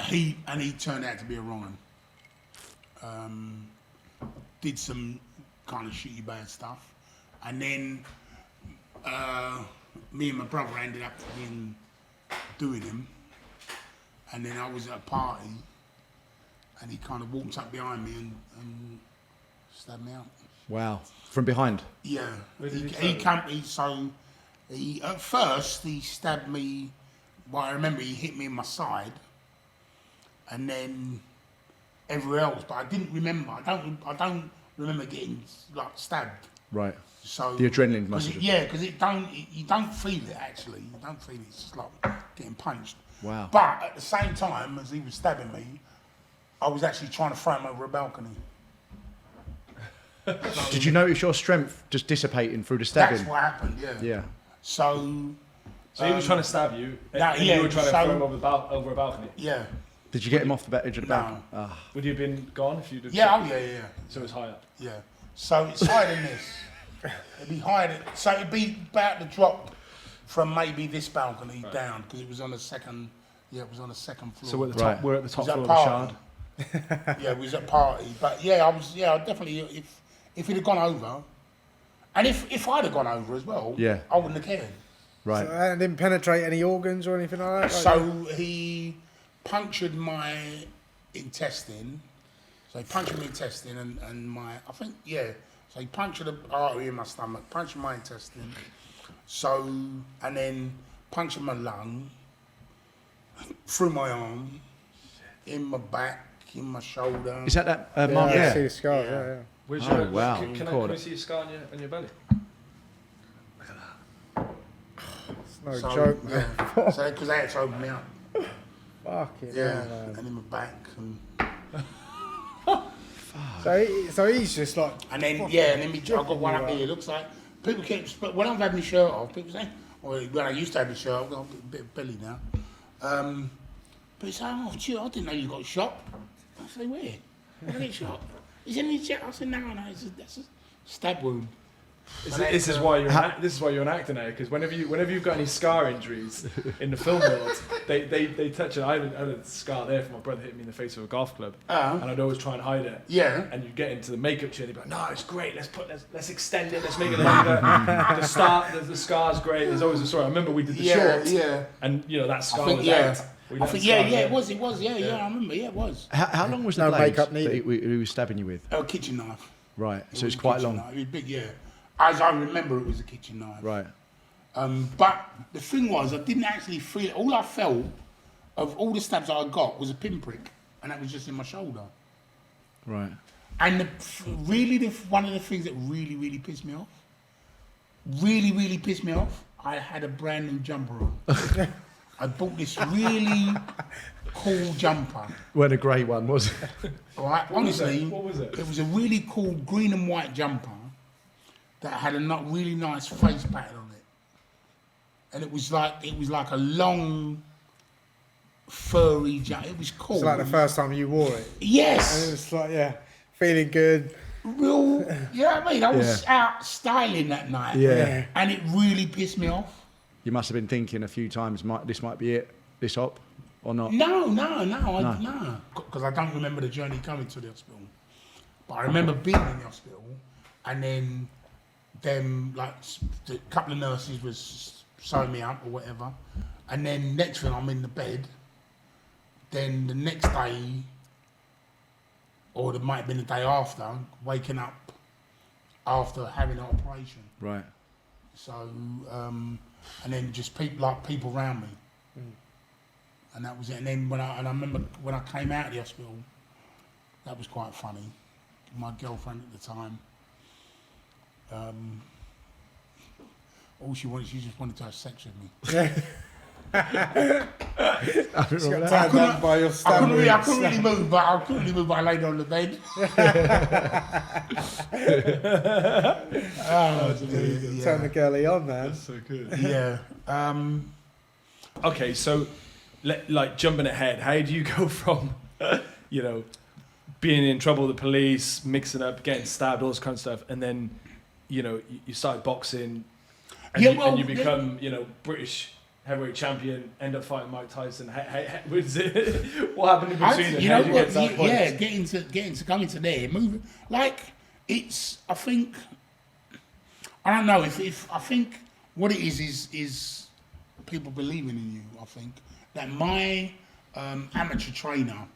He turned out to be a wrong un. Did some kind of shitty bad stuff. And then me and my brother ended up doing him. And then I was at a party and he kind of walked up behind me and stabbed me out. Wow. From behind. Yeah. Where did He at first he stabbed me, well I remember he hit me in my side and then everywhere else, but I didn't remember. I don't remember getting like stabbed. Right. So The adrenaline must have. because you don't feel it actually. You don't feel it. It's just like getting punched. Wow. But at the same time as he was stabbing me, I was actually trying to throw him over a balcony. Did you notice your strength just dissipating through the stabbing? That's what happened. Yeah. Yeah. So So he was trying to stab you, and, Nah, and yeah, you were trying to so- throw him over a balcony. Yeah. Did you get him off the edge of the No. balcony? Ah. Would you have been gone if you did? Yeah, oh yeah. So it's high up. Yeah. So it's higher than this. It'd be higher than, so it'd be about to drop from maybe this balcony down, because it was on the second, it was on the second floor. So we're at the top. Right. We're at the top Was floor that of the Shard. party? Yeah, we was at party. But yeah, I definitely, if he'd have gone over, and if I'd have gone over as well, Yeah. I wouldn't have cared. Right. So, and didn't penetrate any organs or anything like that? Like, So he punctured my intestine. So he punctured my intestine and my, I think, yeah. So he punctured an artery in my stomach, punctured my intestine. So, and then punctured my lung, through my arm, in my back, in my shoulder. Is that yeah, mark I there? see the scars, Yeah. yeah. Where's Oh, your, wow. Can Caught I it. see a scar on your belly? It's no So, joke, man. yeah. So, because they had to open me up. Fucking Yeah. hell, man. And in my back. So he's just like, And then, yeah, and then I got one up here. It looks like, people keep, but when I've had my shirt off, people say, or when I used to have my shirt off, I've got a bit of belly now. But it's like, oh, gee, I didn't know you got shot. I say, where? Where did I get shot? Is it in your chest? I said, no, that's a stab wound. This is why you're an actor now, because whenever you've got any scar injuries in the film world, they touch it. I had a scar there from my brother hitting me in the face with a golf club, and I'd always try and hide it. Yeah. And you get into the makeup chair, and you'd be like, no, it's great. Let's extend it. Let's make it longer. the scar's great. There's always a story. I remember we did the short, And and that scar I think, was yeah. out. We I let think, the yeah, scar yeah, go. it was, yeah, I remember, yeah, it was. How long was the No blade makeup that needed. he was stabbing you with? A kitchen knife. Right. So was it's a quite kitchen long. knife. It was big, yeah. As I remember, it was a kitchen knife. Right. But the thing was, I didn't actually feel it. All I felt of all the stabs I got was a pinprick, and that was just in my shoulder. Right. And one of the things that really pissed me off, I had a brand new jumper on. I bought this really cool jumper. Well, a grey one, was it? All right, honestly, What was it? It was a really cool green and white jumper that had a really nice face pattern on it, and it was like a long, furry jumper. It was cool. it's like the first time you wore it. And it Yes, was like, yeah, feeling good. real. You know what I mean? I was out styling that night. Yeah. and it really pissed me off. You must have been thinking a few times, this might be it, this op, or not? No, because I don't remember the journey coming to the hospital, but I remember being in the hospital, and then them like a couple of nurses was sewing me up or whatever, and then next thing I'm in the bed. Then the next day, or it might have been the day after, waking up after having an operation. Right. So, and then just people around me. And that was it. And then I remember when I came out of the hospital, that was quite funny. My girlfriend at the time, all she just wanted to have sex with me. Just got tied down by your I stab couldn't wounds. really move, but I laid on the bed. Turn the girlie on, man. So good. Yeah. Okay, so like jumping ahead, how do you go from, being in trouble with the police, mixing up, getting stabbed, all this kind of stuff, and then, you start boxing, and, and you become, British heavyweight champion, end up fighting Mike Tyson. What happened in between? And how did you get to that point? Yeah, getting to coming to there, moving like it's. I think I don't know if I think what it is people believing in you. I think that my amateur trainer.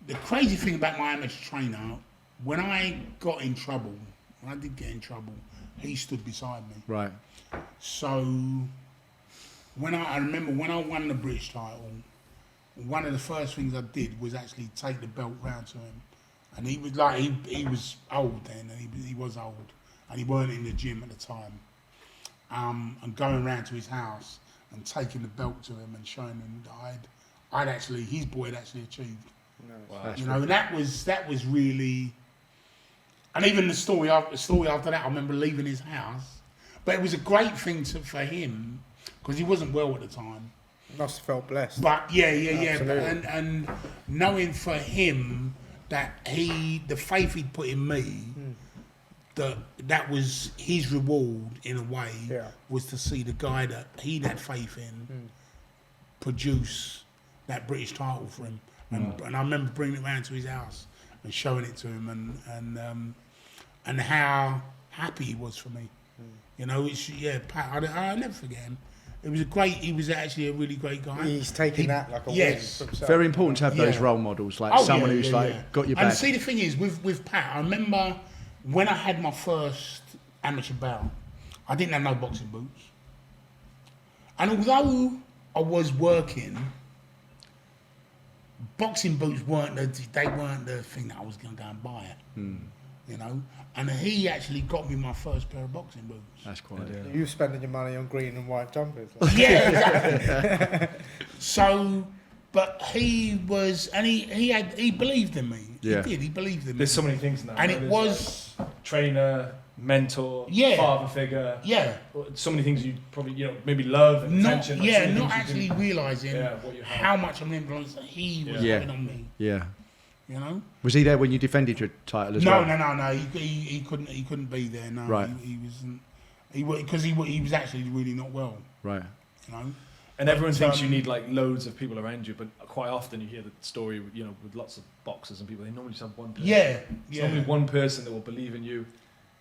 The crazy thing about my amateur trainer, when I did get in trouble, he stood beside me. Right. So I remember when I won the British title, one of the first things I did was actually take the belt round to him, and he was like he was old then, and he was old, and he weren't in the gym at the time, and going round to his house and taking the belt to him and showing him that his boy had actually achieved. Wow. That was really, and even the story after that, I remember leaving his house, but it was a great thing for him because he wasn't well at the time. Must have felt blessed. But yeah. Absolutely. And knowing for him that the faith he'd put in me, that was his reward in a way, was to see the guy that he'd had faith in produce that British title for him. And I remember bringing it round to his house and showing it to him, and how happy he was for me. You know, Pat, I'll never forget him. He was actually a really great guy. He's taking that like a win for himself. Very important to have those role models, like someone who's got your back. And see, the thing is, with Pat, I remember when I had my first amateur bout, I didn't have no boxing boots. And although I was working, boxing boots weren't the thing that I was going to go and buy it. You know? And he actually got me my first pair of boxing boots. That's quite You spending your money on green and white jumpers. Yeah, exactly. So, but he was, and he believed in me. Yeah. He did. He believed in me. There's so many things in that. And right? it There's, was like, trainer, mentor, father figure. Yeah. So many things you probably maybe love and attention. Like, so many not things you actually didn't- realising what you have. how much of an influence that he was having on me. Yeah. You know. Was he there when you defended your title as No, well? no. He couldn't be there. No. Right. He wasn't. Because he was actually really not well. Right. You know. And everyone thinks you need like loads of people around you, but quite often you hear the story, with lots of boxers and people. They normally just have one person. Yeah. It's normally one person that will believe in you,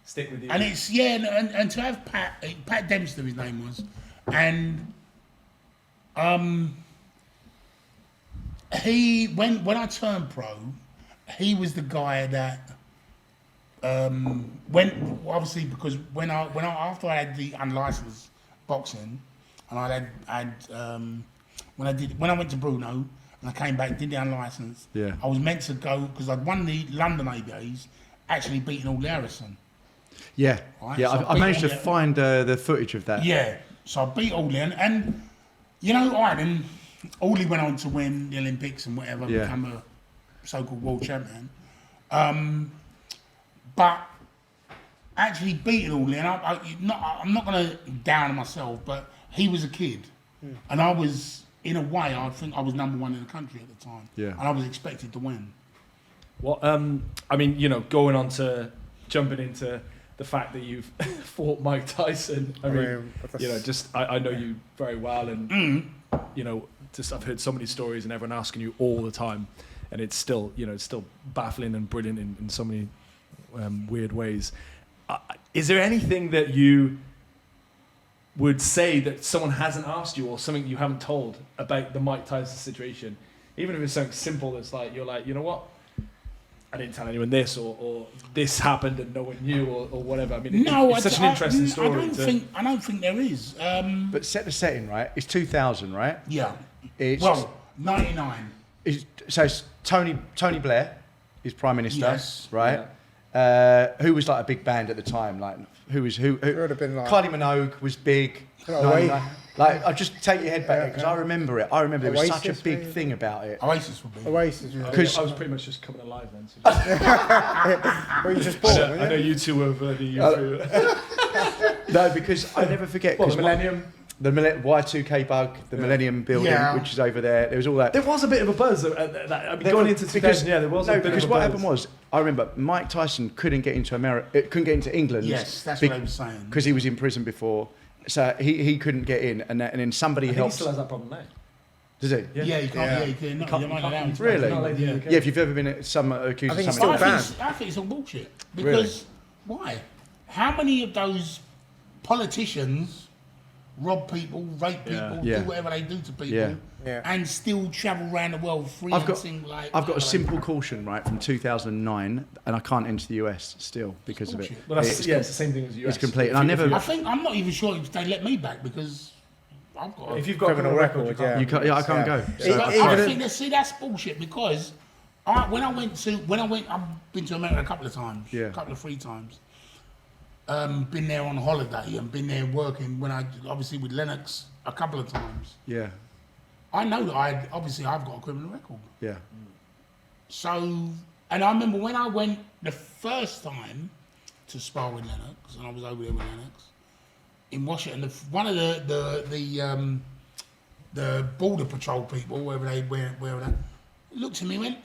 stick with you. And it's and to have Pat Dempster, his name was, and he when I turned pro, he was the guy that when obviously because when I after I had the unlicensed boxing, and when I went to Bruno and I came back, did the unlicensed. Yeah. I was meant to go because I'd won the London ABAs, actually beating all Harrison. Yeah. Right, Yeah. so I managed to people- find the footage of that. Yeah, so I beat Orly, and then Orly went on to win the Olympics and whatever, become a so-called world champion. But actually beating Orly, and I'm not going to down myself, but he was a kid, and I was, in a way, I think I was number one in the country at the time, and I was expected to win. What I mean, going on to jumping into the fact that you've fought Mike Tyson. I mean, I know you very well, and I've heard so many stories, and everyone asking you all the time, and it's still baffling and brilliant in so many weird ways. Is there anything that you would say that someone hasn't asked you, or something you haven't told about the Mike Tyson situation? Even if it's something simple, that's like, you're like, you know what? I didn't tell anyone this, or this happened and no one knew, or whatever. I mean, it's such an interesting story. I don't think there is. But set the setting, right? It's 2000, right? Yeah. It's, 99. So it's Tony Blair is Prime Minister, Yes. right? Who was like a big band at the time? Like who? It would have been like Kylie Minogue was big. Like, I just take your head back because I remember it. I remember there was such a Oasis, big maybe? thing about it. Oasis would be. Oasis. Yeah. Because I was pretty much just coming alive then. So Well, you just bought I know you two have no, because I never forget. the 'cause Millennium. the Y2K bug, the Millennium Building, which is over there. There was all that. There was a bit of a buzz at that. I mean, going into 2000, there was a bit because of a what buzz. happened was, I remember Mike Tyson couldn't get into couldn't get into England. Yes, that's what I was saying. Because he was in prison before, so he couldn't get in, and then somebody I think helped. he still has that problem now. Does he? Yeah, you can't. Yeah, you can't. You're not allowed to. Really? Not like the UK. Yeah, if you've ever been accused I of think it's something. still I think it's all bullshit. Because why? How many of those politicians rob people, rape people, do whatever they do to people, and still travel around the world free I've and sing like? got a simple caution, right, from 2009, and I can't enter the US still because of it. Well, that's, it's the same thing as the US. It's complete. And I never. I think I'm not even sure if they let me back because I've got. If you've got a criminal record, you can't. You can't, I can't go. So But I I think that's bullshit because I've been to America a couple of times, three times. Been there on holiday and been there working when obviously with Lennox a couple of times. Yeah. I know that I've got a criminal record. Yeah. So, and I remember when I went the first time to spar with Lennox, and I was over there with Lennox, in Washington, one of the border patrol people, wherever that, looked at me and went,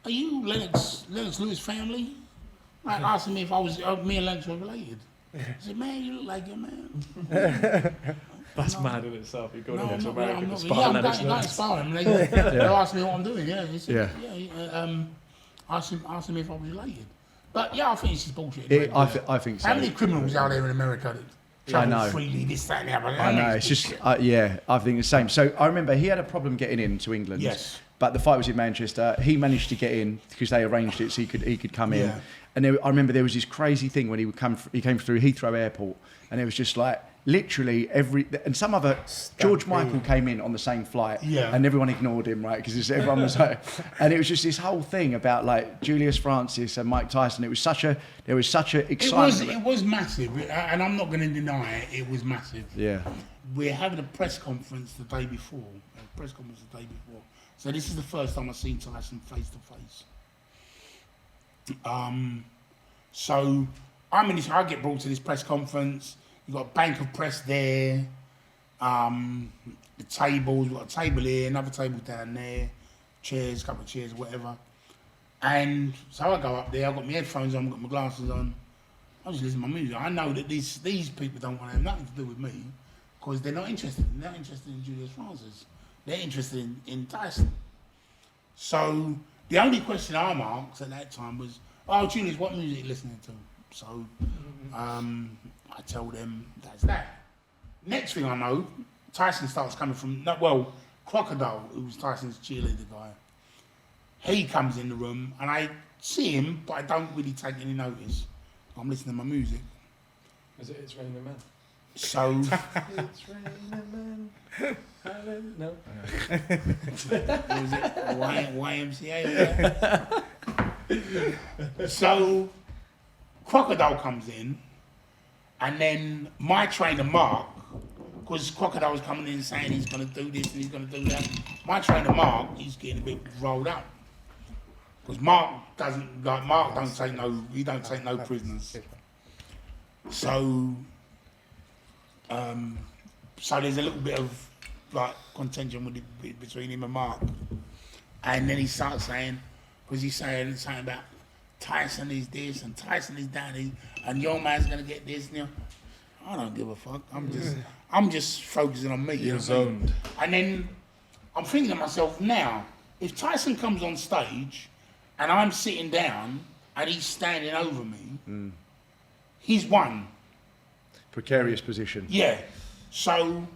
"Are you Lennox Lewis family?" Like asking me if me and Lennox were related. I said, "Man, you look like your man." That's mad in itself. You're going into America to I'm spar going to spar him. They asked me what I'm doing. Yeah, he said, asked him if I was related. But yeah, I think it's just bullshit. I think so. How many criminals out there in America that travel freely, this, that, and the other? I know. It's just I think the same. So I remember he had a problem getting into England. Yes. But the fight was in Manchester. He managed to get in because they arranged it so he could come in. Yeah. And I remember there was this crazy thing when he came through Heathrow Airport, and it was just like literally and some other George Michael came in on the same flight, and everyone ignored him, right? Because everyone was like, and it was just this whole thing about like JULIUS FRANCIS and Mike Tyson. There was such a excitement. It was massive, and I'm not going to deny it. It was massive. Yeah. We're having a press conference the day before. So this is the first time I've seen Tyson face to face. So I get brought to this press conference. You've got a bank of press there. The tables, we've got a table here, another table down there, chairs, couple of chairs, whatever. And so I go up there, I've got my headphones on, I've got my glasses on. I just listen to my music. I know that these people don't want to have nothing to do with me because they're not interested. They're not interested in JULIUS FRANCIS. They're interested in Tyson. So the only question I asked at that time was, "Oh, JULIUS, what music are you listening to?" So I tell them that's that. Next thing I know, Tyson starts coming from, Crocodile, who was Tyson's cheerleader guy. He comes in the room and I see him, but I don't really take any notice. I'm listening to my music. Is it It's Raining Men? So... It's Raining Men. No. Was it YMCA? So Crocodile comes in, and then my trainer Mark, because Crocodile was coming in saying he's going to do this and he's going to do that. My trainer Mark, he's getting a bit rolled up because Mark don't take no prisoners. So there's a little bit of like contention between him and Mark, and then he starts saying, because he's saying something about Tyson is this and Tyson is that, and your man's gonna get this. And I don't give a fuck. I'm just focusing on me. You're zoned. And then I'm thinking to myself now, if Tyson comes on stage and I'm sitting down and he's standing over me, he's won. Precarious position. Yeah. So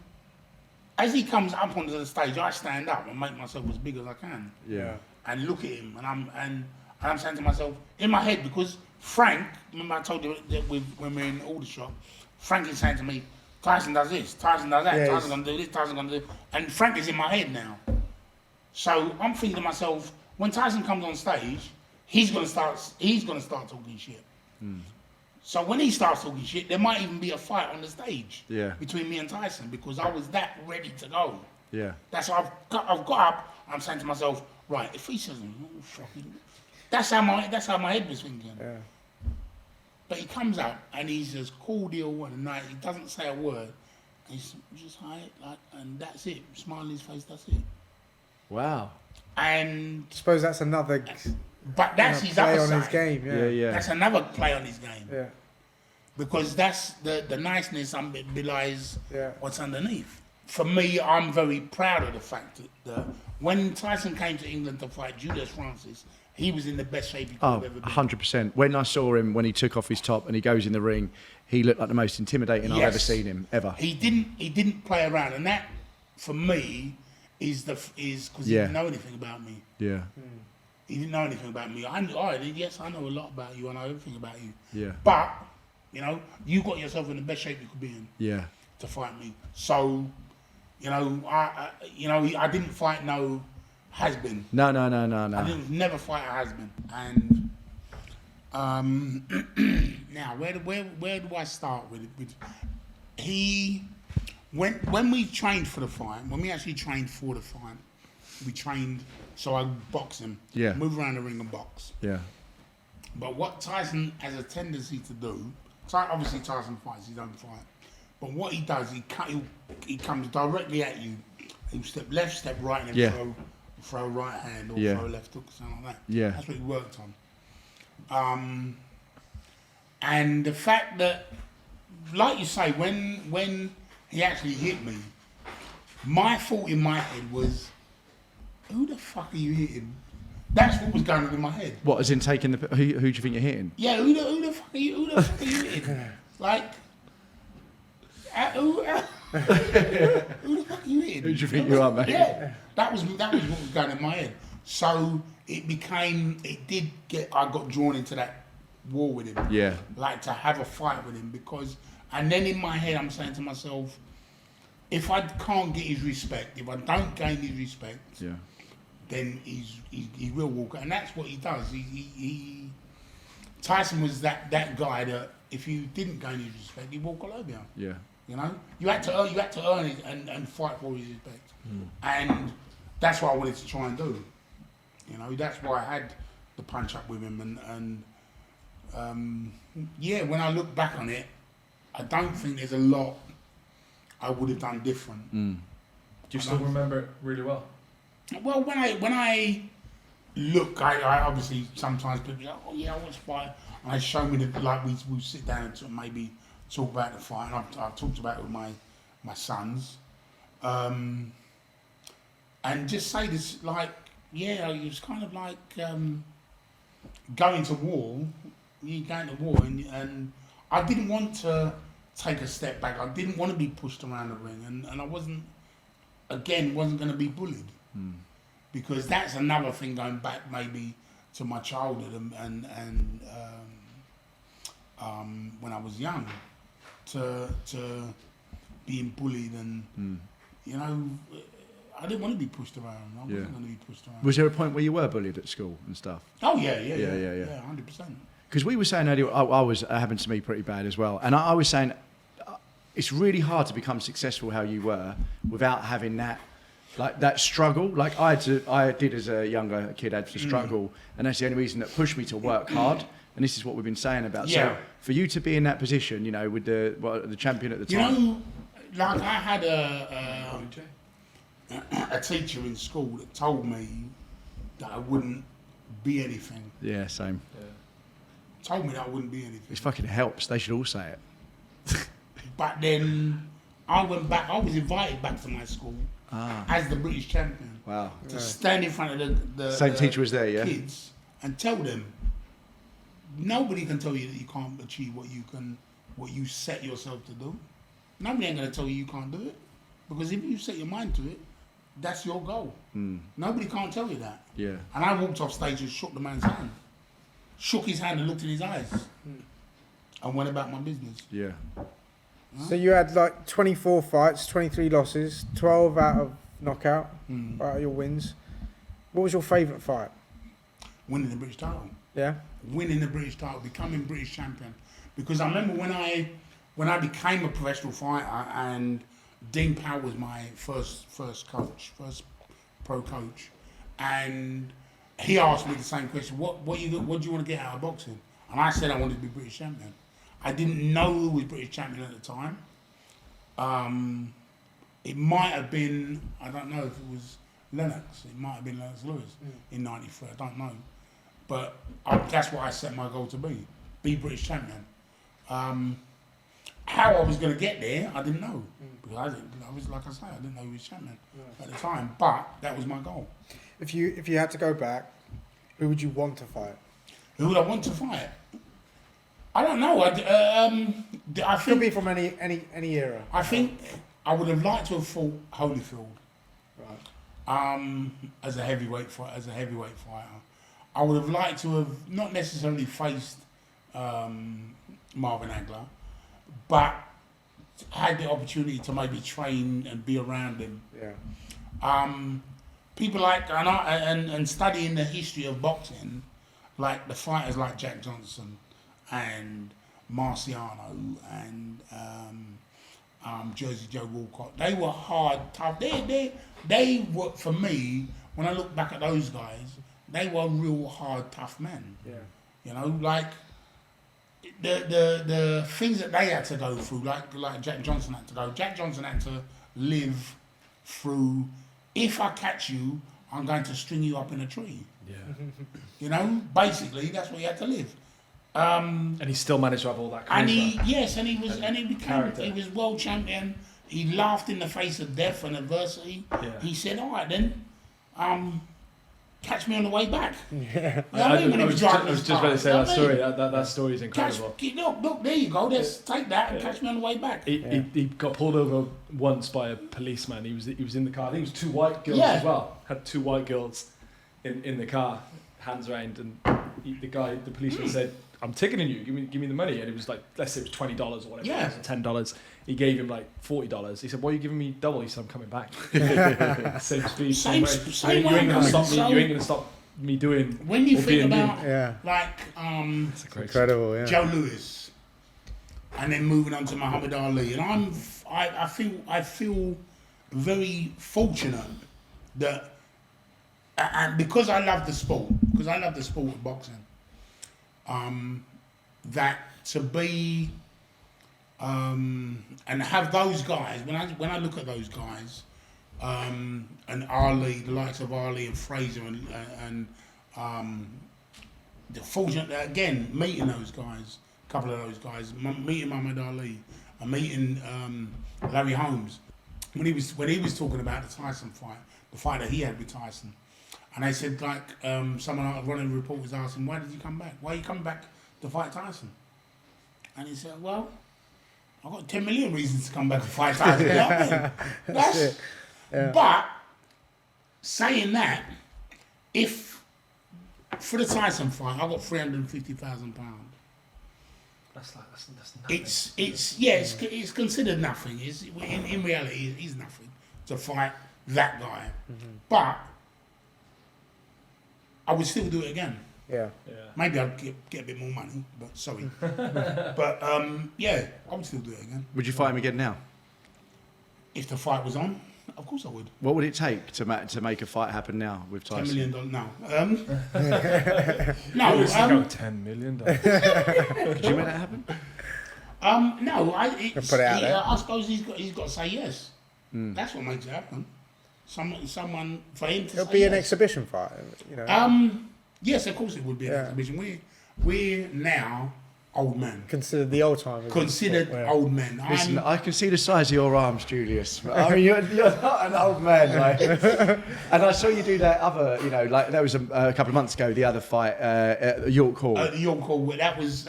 as he comes up onto the stage, I stand up and make myself as big as I can. Yeah. And look at him, and I'm saying to myself in my head, because Frank, remember I told you that when we were in all the shop, Frank is saying to me, Tyson does this, Tyson does that, Yes. Tyson's gonna do this, Tyson's gonna do, and Frank is in my head now. So I'm thinking to myself, when Tyson comes on stage, he's gonna start talking shit. So when he starts talking shit, there might even be a fight on the stage between me and Tyson, because I was that ready to go. Yeah. That's why I've got up. I'm saying to myself, right, if he says, oh, fucking, that's how my head was thinking. Yeah. But he comes out and he's as cordial and nice. He doesn't say a word. He's just hi, like, and that's it. Smile on his face. That's it. Wow. And I suppose that's another. but that's his play other on side. his game. Yeah. That's another play on his game. Yeah. Because that's the niceness belies Yeah. what's underneath. For me, I'm very proud of the fact that when Tyson came to England to fight JULIUS FRANCIS, he was in the best shape he could have ever been. 100%. When I saw him, when he took off his top and he goes in the ring, he looked like the most intimidating I've ever seen him, ever. He didn't play around, and that, for me, is because he didn't know anything about me. Yeah. He didn't know anything about me. I know a lot about you. I know everything about you. Yeah. But, you got yourself in the best shape you could be in. Yeah. To fight me. So, I didn't fight no has-been. No. I didn't never fight a has-been. And now, where do I start with it? When we trained for the fight, when we actually trained for the fight, we trained so I box him, move around the ring and box. Yeah. But what Tyson has a tendency to do, Obviously, Tyson fights his own fight. But what he does, he comes directly at you. He'll step left, step right, and then throw a right hand or throw a left hook, something like that. Yeah. That's what he worked on. And the fact that, like you say, when he actually hit me, my thought in my head was, who the fuck are you hitting? That's what was going on in my head. What, as in taking the... Who do you think you're hitting? Yeah, who the fuck are you hitting? Like, who the fuck are you hitting? Who do you think you are, mate? Yeah, that was what was going in my head. So I got drawn into that war with him. Yeah. Like to have a fight with him and then in my head I'm saying to myself, if I can't get his respect, if I don't gain his respect, then he will walk. And that's what he does. Tyson was that guy that if you didn't gain his respect, he'd walk all over you. Yeah. You know, you had to earn it and fight for his respect, and that's what I wanted to try and do. You know, that's why I had the punch up with him, and when I look back on it, I don't think there's a lot I would have done different. Do you still remember it really well? Well, when I look, I obviously sometimes people say, "Oh yeah, I watched fight," and they show me we sit down and maybe talk about the fight, and I've talked about it with my sons, and just say this it was kind of like going to war. You going to war, and I didn't want to take a step back. I didn't want to be pushed around the ring, and I wasn't going to be bullied, because that's another thing going back maybe to my childhood and when I was young, to being bullied and you know. I didn't want to be pushed around. I wasn't going to be pushed around. Was there a point where you were bullied at school and stuff? Oh yeah, 100%. Because we were saying earlier, I was happened to me pretty bad as well, and I was saying it's really hard to become successful how you were without having that struggle. Like I did as a younger kid, had to struggle, and that's the only reason that pushed me to work hard. And this is what we've been saying about. Yeah. So for you to be in that position, you know, with the champion at the time. You know, like I had a teacher in school that told me that I wouldn't be anything. Yeah, same. Told me that I wouldn't be anything. It fucking helps. They should all say it. But then I went back. I was invited back to my school as the British champion. Wow. To stand in front of the same teacher was there, yeah. Kids and tell them nobody can tell you that you can't achieve what you set yourself to do. Nobody ain't gonna tell you can't do it, because if you set your mind to it, that's your goal. Nobody can't tell you that. Yeah. And I walked off stage and shook the man's hand. Shook his hand and looked in his eyes. And went about my business. Yeah. So you had 24 fights, 23 losses, 12 out of knockout, out of your wins. What was your favourite fight? Winning the British title. Yeah? Winning the British title, becoming British champion. Because I remember when I became a professional fighter, and Dean Powell was my first pro coach, and he asked me the same question: What do you want to get out of boxing? And I said I wanted to be British champion. I didn't know who was British champion at the time. It might have been, I don't know if it was Lennox. It might have been Lennox Lewis in '93. I don't know, but that's what I set my goal to be British champion. How I was going to get there, I didn't know. Because I was, like I say, I didn't know he was champion at the time. But that was my goal. If you had to go back, who would you want to fight? Who would I want to fight? I don't know. I think Could be from any era. I think I would have liked to have fought Holyfield. Right. As a heavyweight fighter. I would have liked to have not necessarily faced Marvin Hagler, but had the opportunity to maybe train and be around him. Yeah. People like and studying the history of boxing, like the fighters like Jack Johnson and Marciano and Jersey Joe Walcott. They were hard, tough. They were, for me, when I look back at those guys, they were real hard, tough men. Yeah. You know, like the things that they had to go through, like Jack Johnson had to go. Jack Johnson had to live through. If I catch you, I'm going to string you up in a tree. Yeah. You know, basically that's what he had to live. And he still managed to have all that charisma. And he was world champion. He laughed in the face of death and adversity. Yeah. He said, "All right then, catch me on the way back." Yeah. You know I was just about to say that story. That story is incredible. Look, there you go. Let's take that and catch me on the way back. He got pulled over once by a policeman. He was in the car. I think it was 2 white girls as well. Had 2 white girls in the car, hands around, and the policeman said, "I'm ticketing you. Give me the money." And it was like, let's say it was $20 or whatever. Yeah. It was $10. He gave him like $40. He said, "Why are you giving me double?" He said, "I'm coming back." Same speed, same way. You ain't gonna stop me. You ain't gonna stop me doing. When you think about it's incredible, yeah. Joe Louis, and then moving on to Muhammad Ali, and I feel very fortunate that, and because I love the sport, of boxing, that to be and have those guys, when I look at those guys, and Ali, the likes of Ali and Fraser and the fortunate again meeting those guys, a couple of those guys, meeting Muhammad Ali and meeting Larry Holmes when he was talking about the Tyson fight, the fight that he had with Tyson, and they said someone one of the reporters asked him, "Why did you come back? Why are you coming back to fight Tyson?" And he said, "Well, I've got 10 million reasons to come back and fight Tyson." You know what I mean? That's it. Yeah. But saying that, if for the Tyson fight, I got £350,000. That's nothing. It's considered nothing. In reality, it's nothing to fight that guy. Mm-hmm. But I would still do it again. Yeah. Maybe I'd get a bit more money, but sorry. But I would still do it again. Would you fight him again now? If the fight was on, of course I would. What would it take to make a fight happen now with Tyson? $10 million? No. $10 million. Could you make that happen? No. Put it out there. I suppose he's got to say yes. That's what makes it happen. Someone for him to It'll say be yes. an exhibition fight, you know. Yes, of course it would be an exhibition. We're now old men. Considered the old timers. Old men. Listen, I can see the size of your arms, Julius. I mean, you're not an old man, like. And I saw you do that other, you know, like that was a couple of months ago. The other fight at York Hall. York Hall. That was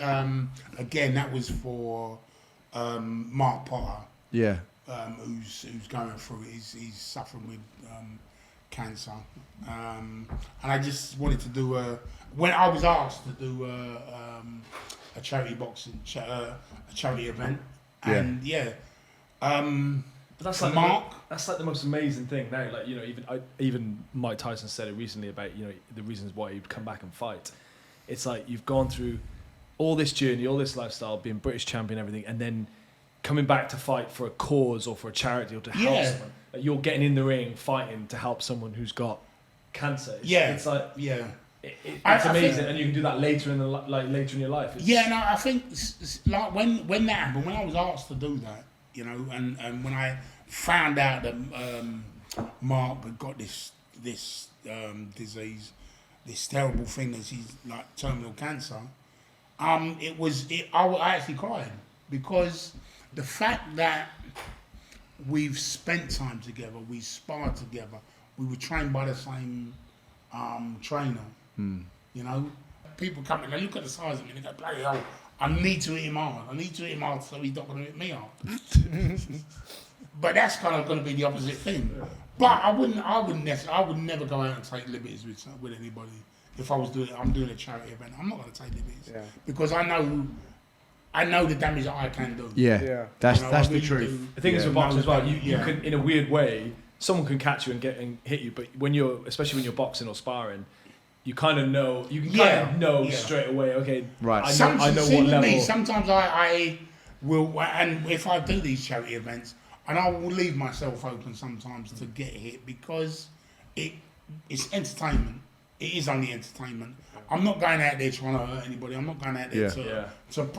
again. That was for Mark Potter. Yeah. Who's going through it. He's suffering with cancer, and I just wanted to do when I was asked to do a charity boxing a charity event, and But that's like Mark. That's like the most amazing thing now. Like, you know, even Mike Tyson said it recently about, you know, the reasons why he'd come back and fight. It's like you've gone through all this journey, all this lifestyle, being British champion, everything, and then coming back to fight for a cause or for a charity or to help someone. Like, you're getting in the ring, fighting to help someone who's got cancer. It's like it's amazing, and you can do that later in later in your life. I think like when that happened, when I was asked to do that, you know, and when I found out that Mark had got this disease, this terrible thing that he's like terminal cancer, I actually cried, because the fact that we've spent time together, we sparred together, we were trained by the same trainer. You know, people come in, they look at the size of me and they go, bloody hell, I need to hit him hard. I need to hit him hard so he's not going to hit me hard. But that's kind of going to be the opposite thing. But I would never go out and take liberties with anybody. If I'm doing a charity event, I'm not going to take liberties because I know the damage that I can do. That's the really truth. The thing is with boxing as well, you can, in a weird way, someone can catch you and hit you, but especially when you're boxing or sparring, you kind of know, straight away, okay, right. I know what level. Sometimes I will, and if I do these charity events, and I will leave myself open sometimes to get hit because it's entertainment. it is only entertainment. I'm not going out there trying to hurt anybody. I'm not going out there to.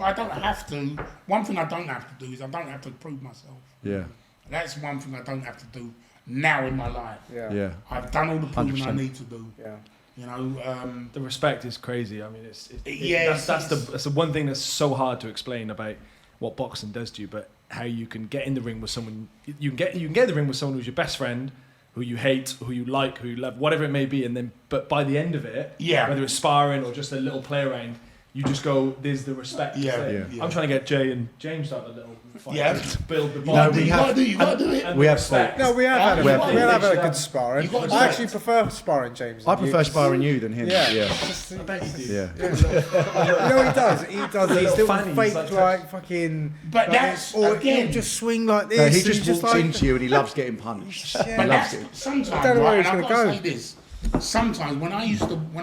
I don't have to. One thing I don't have to do is I don't have to prove myself. Yeah. That's one thing I don't have to do now in my life. Yeah. I've done all the proving 100%. I need to do. Yeah. You know. The respect is crazy. I mean, that's the one thing that's so hard to explain about what boxing does to you, but how you can get in the ring with someone. You can get in the ring with someone who's your best friend, who you hate, who you like, who you love, whatever it may be, and then but by the end of it, whether it's sparring or just a little play around, you just go, there's the respect. I'm trying to get Jay and James to have a little fight. Build the bond. You gotta do it. We have fought. No, we have had a good sparring. You got I actually prefer sparring James. I prefer sparring you than him. Yeah. I bet you do. Yeah. You know what he does? He does these little funny. fake He's like fucking. But like that's or again. he'll just swing like this. No, he and just walks like, into you and he loves getting punched. But He that's loves it. sometimes, I don't know where right, he's and I've gonna got to go. say this. Sometimes when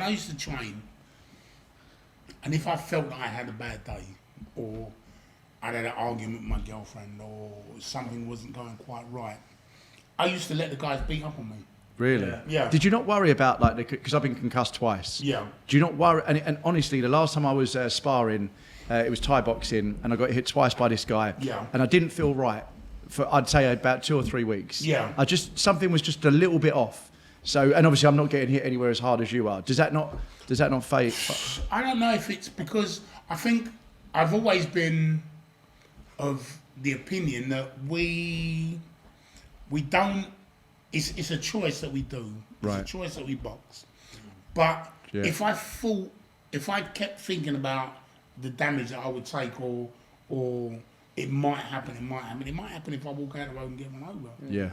I used to train, and if I felt that I had a bad day, or I had an argument with my girlfriend, or something wasn't going quite right, I used to let the guys beat up on me. Really? Yeah. Did you not worry about like because I've been concussed twice? Yeah. Do you not worry? And honestly, the last time I was sparring, it was Thai boxing, and I got hit twice by this guy. Yeah. And I didn't feel right for I'd say about 2 or 3 weeks. Yeah. Something was just a little bit off. So and obviously I'm not getting hit anywhere as hard as you are. Does that not fade? I don't know if it's because I think I've always been of the opinion that we don't. It's a choice that we do. It's a Right. choice that we box. But if I kept thinking about the damage that I would take, or it might happen if I walk out the road and get run over. Yeah.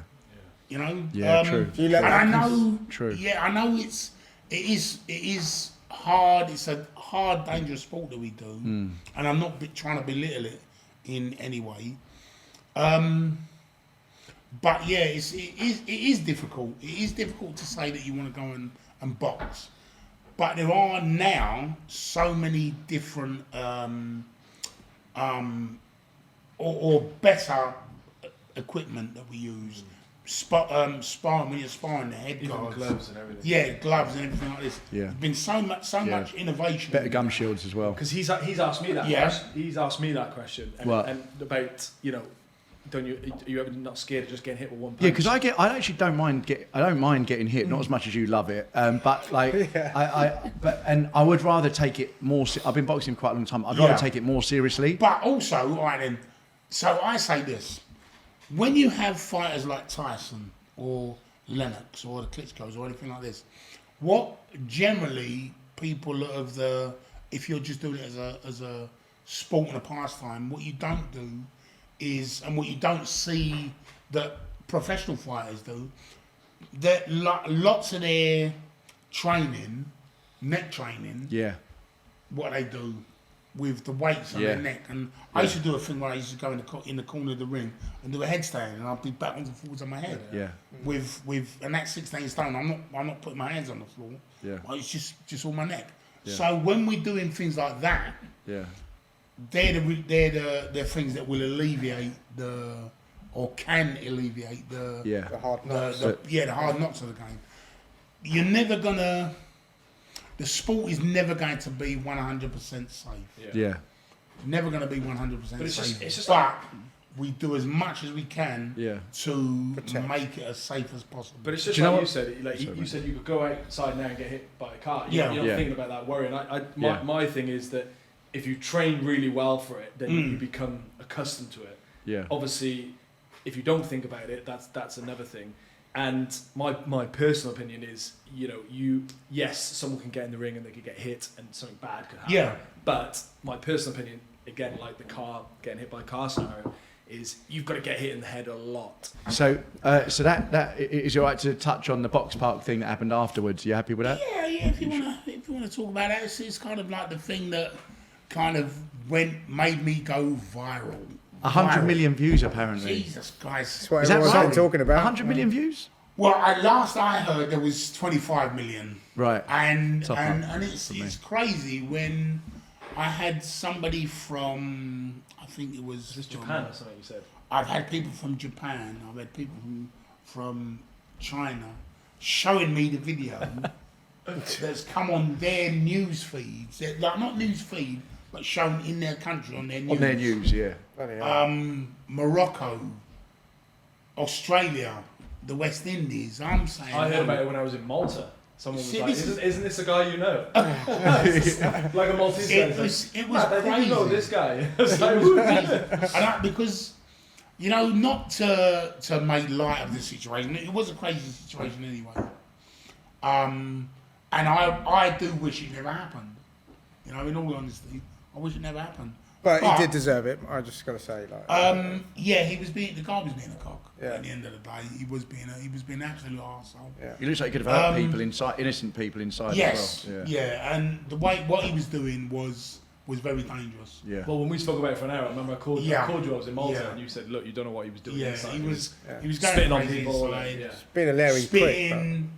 You know. Yeah. True. And I know. True. Yeah, I know it is hard. It's a hard, dangerous sport that we do, and I'm not trying to belittle it in any way. But yeah, it is difficult. It is difficult to say that you want to go and box, but there are now so many different or better equipment that we use. Sparring when you're sparring, the head guards, gloves and everything. Yeah, gloves and everything like this. Yeah. There's been so much innovation. Better gum shields as well. Because he's asked me that. Yeah. Question. He's asked me that question. And, What? and about don't you? Are you ever not scared of just getting hit with one punch? Yeah, because I actually don't mind getting hit, not as much as you love it, but like I would rather take it more. I've been boxing for quite a long time. I'd rather take it more seriously. But also, all right then. So I say this: when you have fighters like Tyson or Lennox or the Klitschko's or anything like this, what generally people of if you're just doing it as a sport and a pastime, what you don't do is, and what you don't see that professional fighters do, that lots of their training, neck training, what they do with the weights on their neck. And I used to do a thing where I used to go in the corner of the ring and do a headstand, and I'd be backwards and forwards on my head. Yeah. And that's 16 stone. I'm not putting my hands on the floor. Yeah. It's just all my neck. Yeah. So when we're doing things like that, they're the things that will alleviate can alleviate the hard knocks. the hard knocks of the game. You're never gonna. The sport is never going to be 100% safe. Yeah. Never going to be 100% But safe. it's just but like, we do as much as we can to make it as safe as possible. But it's just Do you know like you what- said. Like you said, you could go outside now and get hit by a car. Yeah. You're not thinking about that worrying. My thing is that if you train really well for it, then you become accustomed to it. Yeah. Obviously, if you don't think about it, that's another thing. And my personal opinion is, yes, someone can get in the ring and they could get hit and something bad could happen. Yeah. But my personal opinion, again, like the car getting hit by a car scenario, is you've got to get hit in the head a lot. So that is it all right to touch on the Boxpark thing that happened afterwards? You happy with that? Yeah. If you want to talk about that, it's kind of like the thing that kind of made me go viral. 100 million views apparently. Jesus Christ. That's what Is that everyone's right? been talking about. 100 million views? Well, last I heard there was 25 million. Right. And Top and, up and it's crazy when I had somebody from, I think it was Japan or something you said. I've had people from Japan, I've had people from China showing me the video that's come on their news feeds, like not news feed, but shown in their country on their news. On their news, yeah. Morocco, Australia, the West Indies. I'm saying. I heard about it when I was in Malta. Someone was like, isn't this a guy you know? Like a Maltese guy. It was I crazy. think you know this guy. It was crazy. Because, not to make light of the situation, it was a crazy situation anyway. And I do wish it never happened. In all honesty, I wish it never happened. But he did deserve it. I just gotta say, the guy was being a cock. Yeah. At the end of the day, he was being an absolute arsehole. Yeah. He looks like he could have hurt people inside, innocent people inside Yes. as well. Yeah. And what he was doing was very dangerous. Yeah. Well, when we spoke about it for an hour, I remember I called you. I was in Malta, and you said, "Look, you don't know what he was doing." Yeah, inside. he was going spitting on crazy people. inside, being a Larry spitting,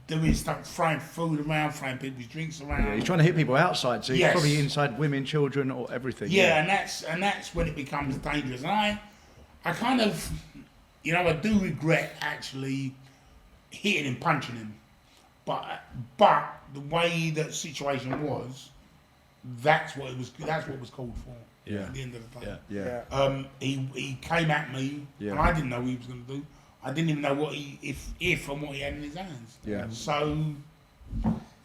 doing stuff, throwing food around, throwing people's drinks around. Yeah, he's trying to hit people outside, so he's Yes. probably inside women, children, or everything. Yeah, and that's when it becomes dangerous. And I kind of, I do regret actually hitting him, punching him, but the way that situation was, that's what was called for. Yeah. At the end of the day. Yeah. He came at me, and I didn't know what he was going to do. I didn't even know what if and what he had in his hands. Yeah. So,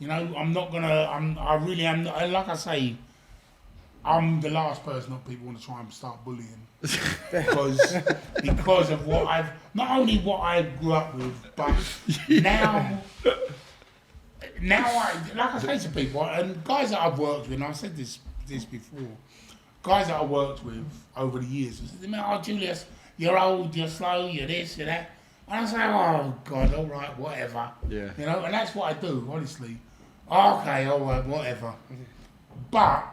I'm not gonna. I really am not. Like I say, I'm the last person that people want to try and start bullying because of not only what I grew up with, but now like I say to people, and guys that I've worked with, and I've said this before, guys that I've worked with over the years, they say, "Oh, Julius, you're old, you're slow, you're this, you're that." And I say, "Oh God, all right, whatever." Yeah. And that's what I do, honestly. Okay, all right, whatever. But,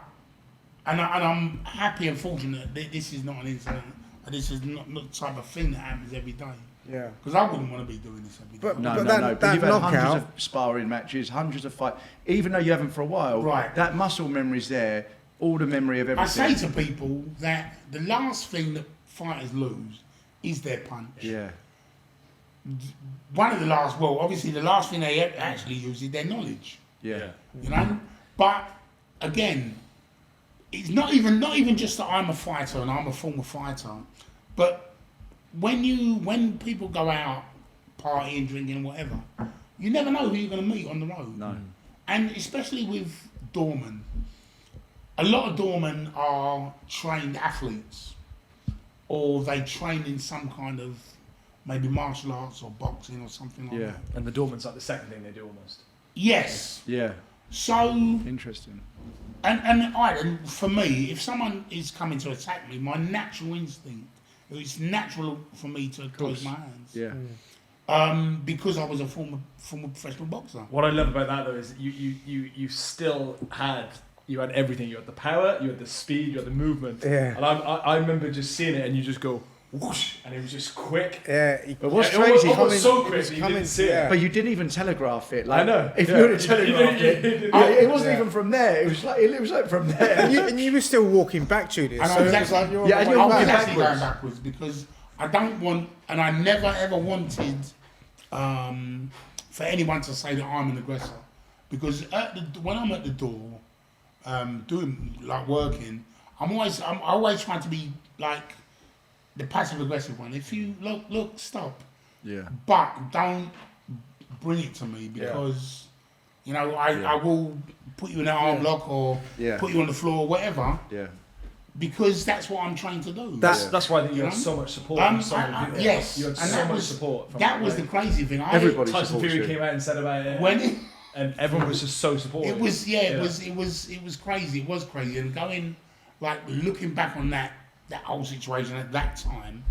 and I'm happy and fortunate that this is not an incident, and this is not the type of thing that happens every day. Yeah. Because I wouldn't want to be doing this every day. No. that But you've had knockout, hundreds of sparring matches, hundreds of fights. Even though you haven't for a while, Right. that muscle memory's there. All the memory of I everything. say to people that the last thing that fighters lose is their punch. Yeah. One of the last, obviously the last thing they actually use is their knowledge. Yeah. But again, it's not even just that I'm a fighter and I'm a former fighter, but when people go out partying, drinking, whatever, you never know who you're going to meet on the road. No. And especially with doormen, a lot of doormen are trained athletes, or they train in some kind of maybe martial arts or boxing or something like that. And the doorman's like the second thing they do almost. Yes. Yeah. So Interesting. and for me, if someone is coming to attack me, my natural instinct, it's natural for me to close my hands. Yeah. Because I was a former professional boxer. What I love about that though is you still had everything. You had the power, you had the speed, you had the movement. Yeah. And I remember just seeing it, and you just go whoosh, and it was just quick. yeah, But what's Yeah, crazy? almost so quick was that you coming- didn't see it. yeah. But you didn't even telegraph it. Like, I know. If Yeah. you would have telegraphed it, it wasn't Yeah. even from there. It was like from there. and you were still walking back, Julius. And So I was it was actually, like you're Yeah, and on you're the I way was walking back. actually going backwards because I don't want, and I never ever wanted for anyone to say that I'm an aggressor, because when I'm at the door, doing like working, I'm always trying to be like the passive aggressive one. If you look, stop, Yeah. but don't bring it to me because I will put you in an arm lock or Yeah. put you on the floor, whatever, Yeah. because that's what I'm trained to do. That's why I think you You had know? so much support from so many people. Yes, You had and so that much was support. From that was like, the crazy thing. Everybody Tyson supports Fury you. came out and said about it, When and everyone was just so supportive. it was it was crazy. It was crazy, and going like looking back on that whole situation at that time,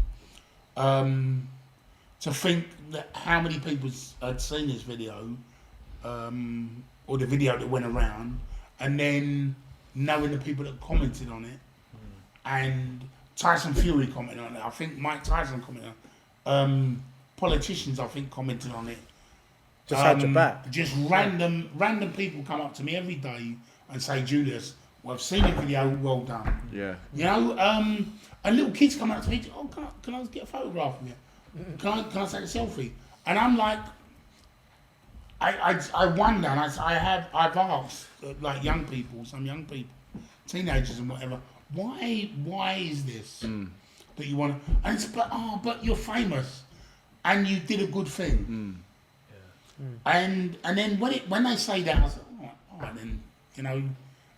to think that how many people had seen this video, or the video that went around, and then knowing the people that commented on it, and Tyson Fury commented on it. I think Mike Tyson commented on it. Politicians, I think, commented on it. Just had your back. Just random people come up to me every day and say, "Julius, well, I've seen your video, well done." Yeah. And little kids come up to me, "Oh, can I get a photograph of you? Can I take a selfie?" And I'm like, I wonder, and I've asked like some young people, teenagers and whatever, why is this that you want to? And it's but you're famous, and you did a good thing. And then when they say that, I say, all right, then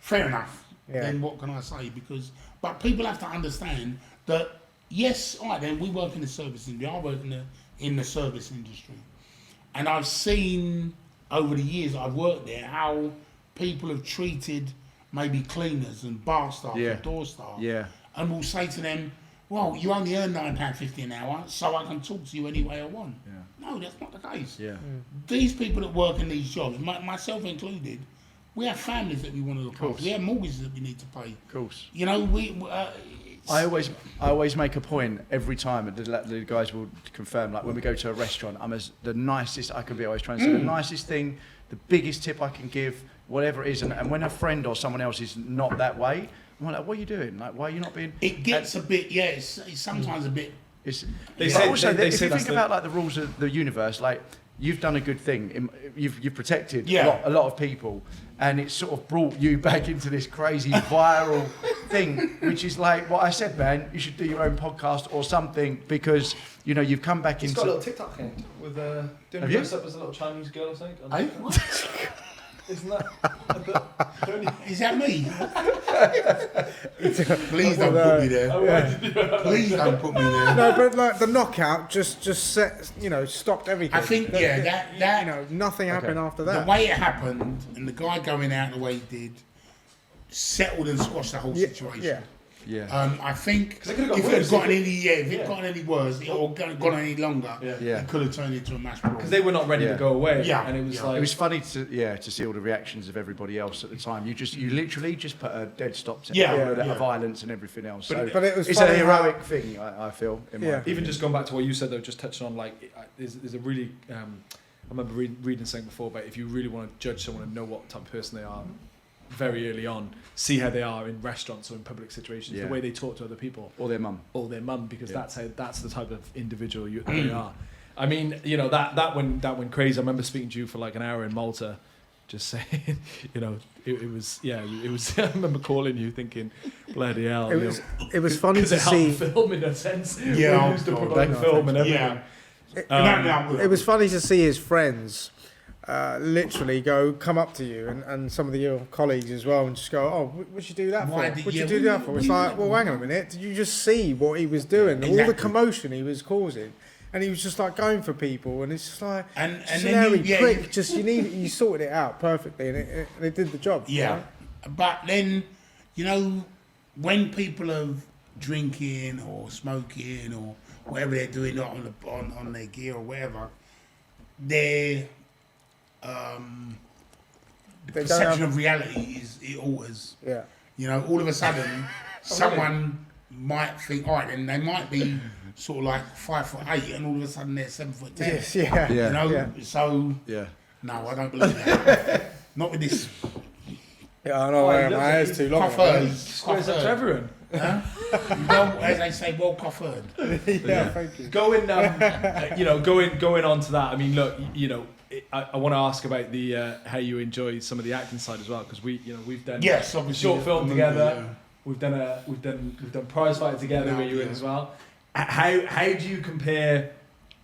fair enough. Yeah. Then what can I say? But people have to understand that yes, all right, then we work in the service industry. I work in the service industry, and I've seen over the years I've worked there how people have treated maybe cleaners and bar staff and door staff, and will say to them, well, you only earn £9.50 an hour, so I can talk to you any way I want. No, that's not the case. These people that work in these jobs, myself included, we have families that we want to look after. We have mortgages that we need to pay. Of course. I always make a point every time, the guys will confirm, like when we go to a restaurant, I'm the nicest I can be. I always try and say the nicest thing, the biggest tip I can give, whatever it is. And when a friend or someone else is not that way, I'm like, what are you doing? Like, why are you not being... It gets a bit, it's sometimes a bit... If you think about like the rules of the universe, like you've done a good thing. You've protected a lot of people, and it's sort of brought you back into this crazy viral thing, which is like what I said, man. You should do your own podcast or something because you've come back into. It's got a little TikTok account with doing dress up as a little Chinese girl, I think. Isn't that? Is that me? Please don't put me there. Please don't put me there. No, but like the knockout just set, stopped everything. I think that nothing happened after that. The way it happened and the guy going out the way he did settled and squashed the whole situation. I think if it had gotten any worse or gone any longer, it could have turned into a match brawl. Because they were not ready to go away. And it was it was funny to see all the reactions of everybody else at the time. You literally just put a dead stop to that violence and everything else. But it's a heroic thing, I feel. Even just going back to what you said though, just touching on there's a really I remember reading something before about if you really want to judge someone and know what type of person they are very early on, see how they are in restaurants or in public situations, the way they talk to other people, or their mum, because that's the type of individual they are. I mean, that went crazy. I remember speaking to you for like an hour in Malta, just saying, it was. I remember calling you, thinking, bloody hell. It was funny to see film in a sense. We used to promote film and everything. It was funny to see his friends. Literally come up to you and some of your colleagues as well and just go, oh, what'd you do that for? What'd you do that for? It's like, well, hang on a minute. Did you just see what he was doing? All the commotion he was causing. And he was just like going for people and it's just like, and then you sorted it out perfectly and it did the job. Yeah. Right? But then, when people are drinking or smoking or whatever they're doing on their gear or whatever, the perception of reality it alters. Yeah. All of a sudden, someone might think, all right, then they might be sort of like 5'8", and all of a sudden they're 7'10". Yes, yeah. So no, I don't believe that. Not with this. Yeah, I know. My hair's too long. Squares up to everyone. Huh? Well, as they say, well coiffured. Thank you. Going on to that. I mean, look, I want to ask about the how you enjoy some of the acting side as well, because we've done obviously short film together. We've done prize fight together where you're in as well. How do you compare?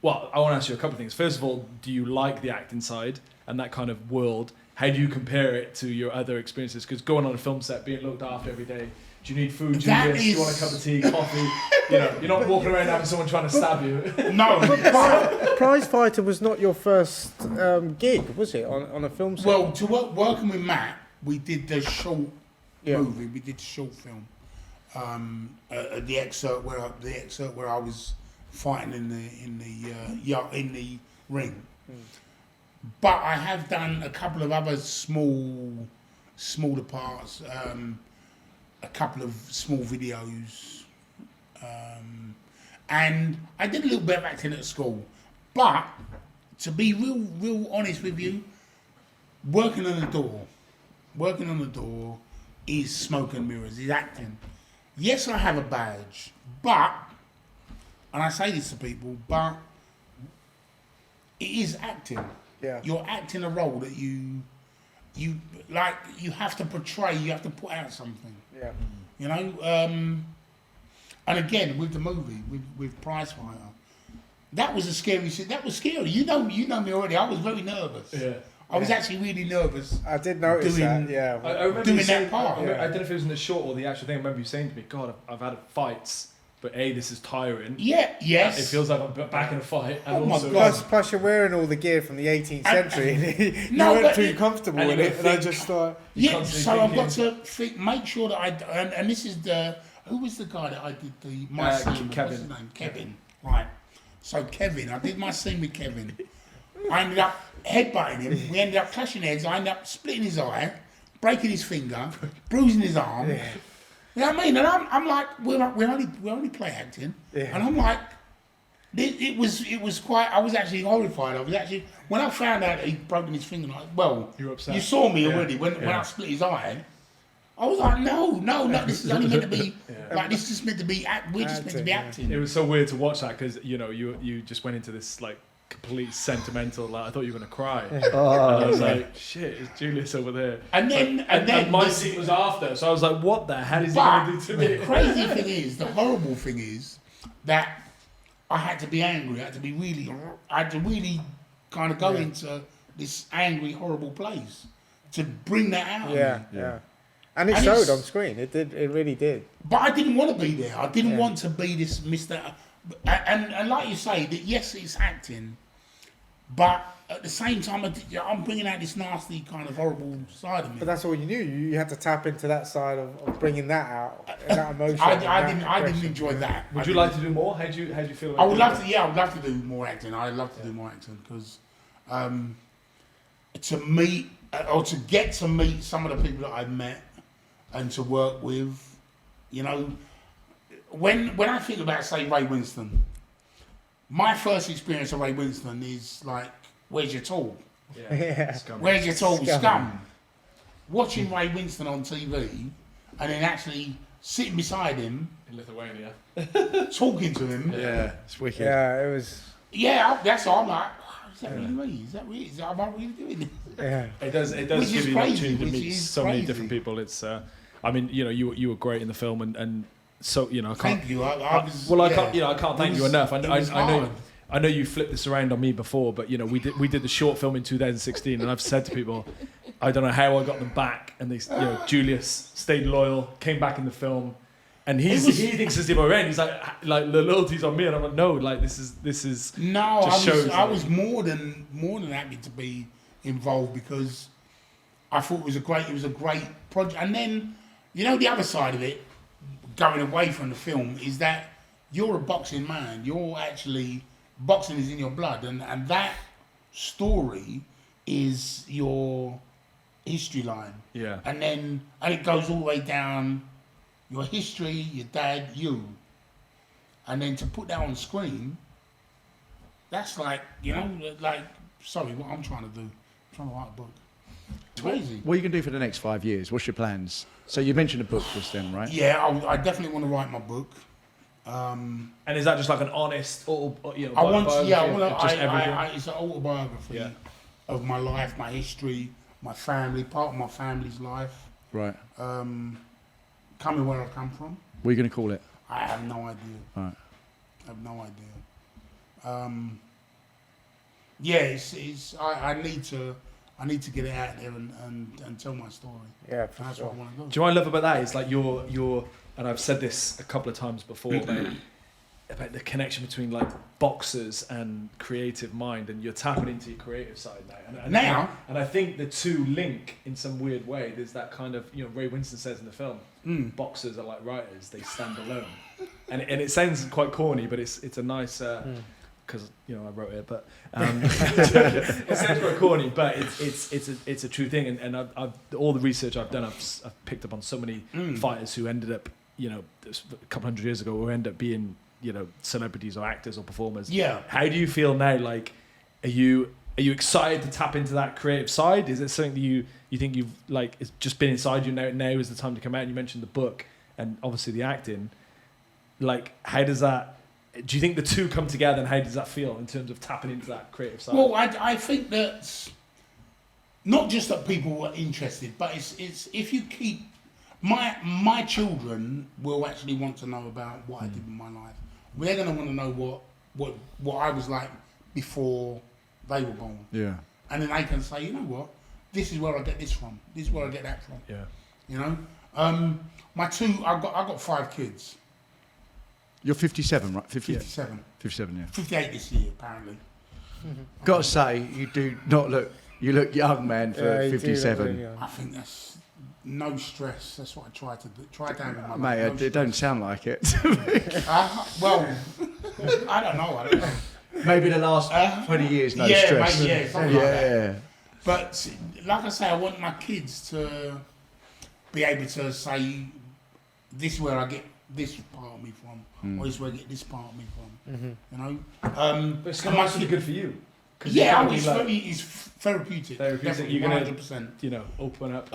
Well, I want to ask you a couple of things. First of all, do you like the acting side and that kind of world? How do you compare it to your other experiences? Because going on a film set, being looked after every day. Do you need food? Do you want a cup of tea, coffee? You're not walking around having someone trying to stab you. No. Prize Fighter was not your first gig, was it, on a film set? Well, working with Matt, we did the short movie. We did the short film. The excerpt where I was fighting in the ring. But I have done a couple of other smaller parts. A couple of small videos, and I did a little bit of acting at school. But to be real honest with you, working on the door is smoke and mirrors, is acting. Yes, I have a badge, but, and I say this to people, but it is acting. you're acting a role that you like. You have to portray. You have to put out something. Yeah. You know. And again, with the movie, with Prizefighter, that was a scary. That was scary. You know me already. I was very nervous. Yeah. I was actually really nervous. I did notice that. Yeah. I remember doing you saying, that part. I don't know if it was in the short or the actual thing. I remember you saying to me, "God, I've had fights, but this is tiring. Yeah. Yes. It feels like I'm back in a fight, and Oh my also God. Plus, you're wearing all the gear from the 18th century. And you No, weren't but too it- comfortable and with you it, and I think- just thought, Yeah, constantly so I've got thinking- to make sure that and this is who was the guy that I did my scene with? Kevin. What's his name? Kevin. Right. So Kevin, I did my scene with Kevin. I ended up headbutting him. We ended up clashing heads. I ended up splitting his eye, breaking his finger, bruising his arm. yeah. You know what I mean? And I'm like, we're only play acting. Yeah. And I'm like, it was quite. I was actually horrified. I was actually when I found out that he'd broken his finger. Like, well, You were upset. you saw me Yeah. already when Yeah. I split his eye. I was like, no. This is only meant to be like this is meant to be. We're just meant to be acting. It was so weird to watch that because you just went into this like complete sentimental. Like I thought you were gonna cry. And I was like, shit, it's Julius over there. And then my this- scene was after, so I was like, what the hell is he But gonna do to the me? crazy thing is, the horrible thing is that I had to be angry. I had to really kind of go into this angry, horrible place to bring that out. Yeah, Of me. yeah. And it And showed it's- on screen. It did. It really did. But I didn't want to be there. I didn't Yeah. want to be this Mr. And like you say, that yes, it's acting, but at the same time, I'm bringing out this nasty kind of horrible side of me. But that's all you knew. You had to tap into that side of bringing that out, and that emotion. I and that didn't aggression. enjoy that. Would I you didn't. like to do more? How do you feel? Like I would doing love to. Yeah, I would love to do more acting. I'd love to do more acting because to meet or to get to meet some of the people that I've met and to work with, you know, when I think about say Ray Winston, my first experience of Ray Winston is like, where's your tool? Yeah. Scum. Where's your tool? Scum. Scum. Watching Ray Winston on TV and then actually sitting beside him, In Lithuania. talking to him. Yeah, it's wicked. Yeah, it was. Yeah, that's all. I'm like, is that really me? Is that really? Am I really doing this? Yeah. It does Which give is you the crazy, opportunity to which meet is so many crazy. different people. It's I mean, you were great in the film and so I can't Thank you. I was, well, I yeah. can't. I can't thank It you was- enough. it was I know. hard. I know you flipped this around on me before, but we did the short film in 2016, and I've said to people, I don't know how I got them back, and they, Julius stayed loyal, came back in the film, and he thinks it's the other end. He's like the loyalty's on me, and I'm like, no, like this is. No, just shows I that- was more than happy to be involved because I thought it was a great project. And then the other side of it, going away from the film, is that you're a boxing man. You're actually boxing is in your blood, and that story is your history line. Yeah. And it goes all the way down your history, your dad, you. And then to put that on screen, that's like, sorry, what I'm trying to do. I'm trying to write a book. It's crazy. What are you going to do for the next 5 years? What's your plans? So you mentioned a book just then, right? Yeah, I definitely want to write my book. And is that just like an honest, I want biography of just everything? it's an autobiography of my life, my history, my family, part of my family's life, Right. coming where I come from. What are you going to call it? I have no idea. Right. I have no idea. I need to get it out there and tell my story. Yeah, for That's sure. what I want to do. Do you know what I love about that? Is like your and I've said this a couple of times before about the connection between like boxers and creative mind, and you're tapping into your creative side now. And I think the two link in some weird way. There's that kind of Ray Winston says in the film, boxers are like writers; they stand alone, and it sounds quite corny, but it's a nice. Because I wrote it, but it sounds quite corny. But it's a true thing, and I've all the research I've done, I've picked up on so many fighters who ended up, a couple hundred years ago, who end up being, celebrities or actors or performers. Yeah. How do you feel now? Like, are you excited to tap into that creative side? Is it something that you think you've like it's just been inside you now? Now is the time to come out. And you mentioned the book and obviously the acting. Like, how does that do you think the two come together, and how does that feel in terms of tapping into that creative side? Well, I think that not just that people are interested, but it's if you keep my children will actually want to know about what I did in my life. They're going to want to know what I was like before they were born. Yeah. And then they can say, you know what, this is where I get this from. This is where I get that from. Yeah. You know, I got 5 kids. You're 57, right? 57. 57, yeah. 58 this year, apparently. Got to say, you do not look. You look young, man, for you do look 57. really young. I think that's no stress. That's what I try to do. Try down with my Mate, life. it don't sound like it. Well, I don't know. Maybe the last 20 years, no yeah, stress. Mate, yeah, something like that. Yeah. But like I say, I want my kids to be able to say, this is where I get this part of me from, or this is where I get this part of me from. You know? But it's going to be good for you. Yeah, it's therapeutic. Therapeutic. You're going to, open up.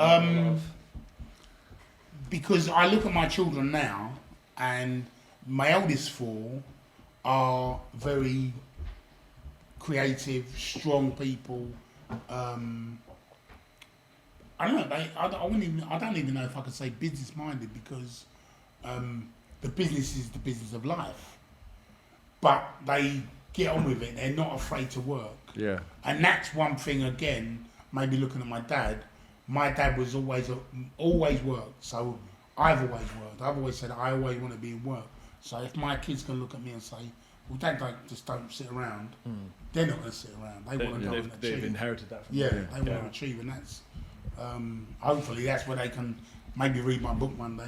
Because I look at my children now, and my oldest 4 are very creative, strong people. I don't know. I don't even know if I could say business-minded, because the business is the business of life. But they get on with it. They're not afraid to work. Yeah. And that's one thing, again, maybe looking at my dad. My dad was always worked. So I've always worked. I've always said I always want to be in work. So if my kids can look at me and say, well, Dad, just don't sit around, they're not going to sit around. They want to go and achieve. They've inherited that from they want to achieve. And that's, hopefully, that's where they can maybe read my book one day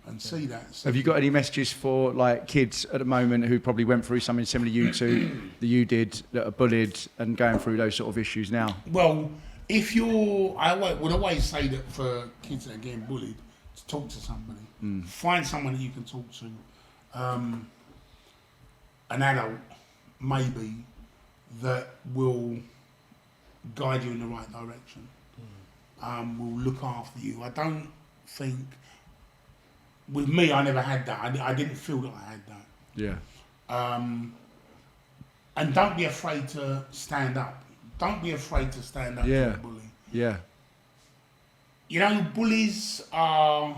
and see that. Have you got any messages for like kids at the moment who probably went through something similar to that you did, that are bullied and going through those sort of issues now? Well, I would always say that for kids that are getting bullied, to talk to somebody. Find someone that you can talk to. An adult, maybe, that will guide you in the right direction. Will look after you. I don't think... With me, I never had that. I didn't feel that I had that. Yeah. And don't be afraid to stand up. Don't be afraid to stand up to a bully. Yeah. You know, bullies are...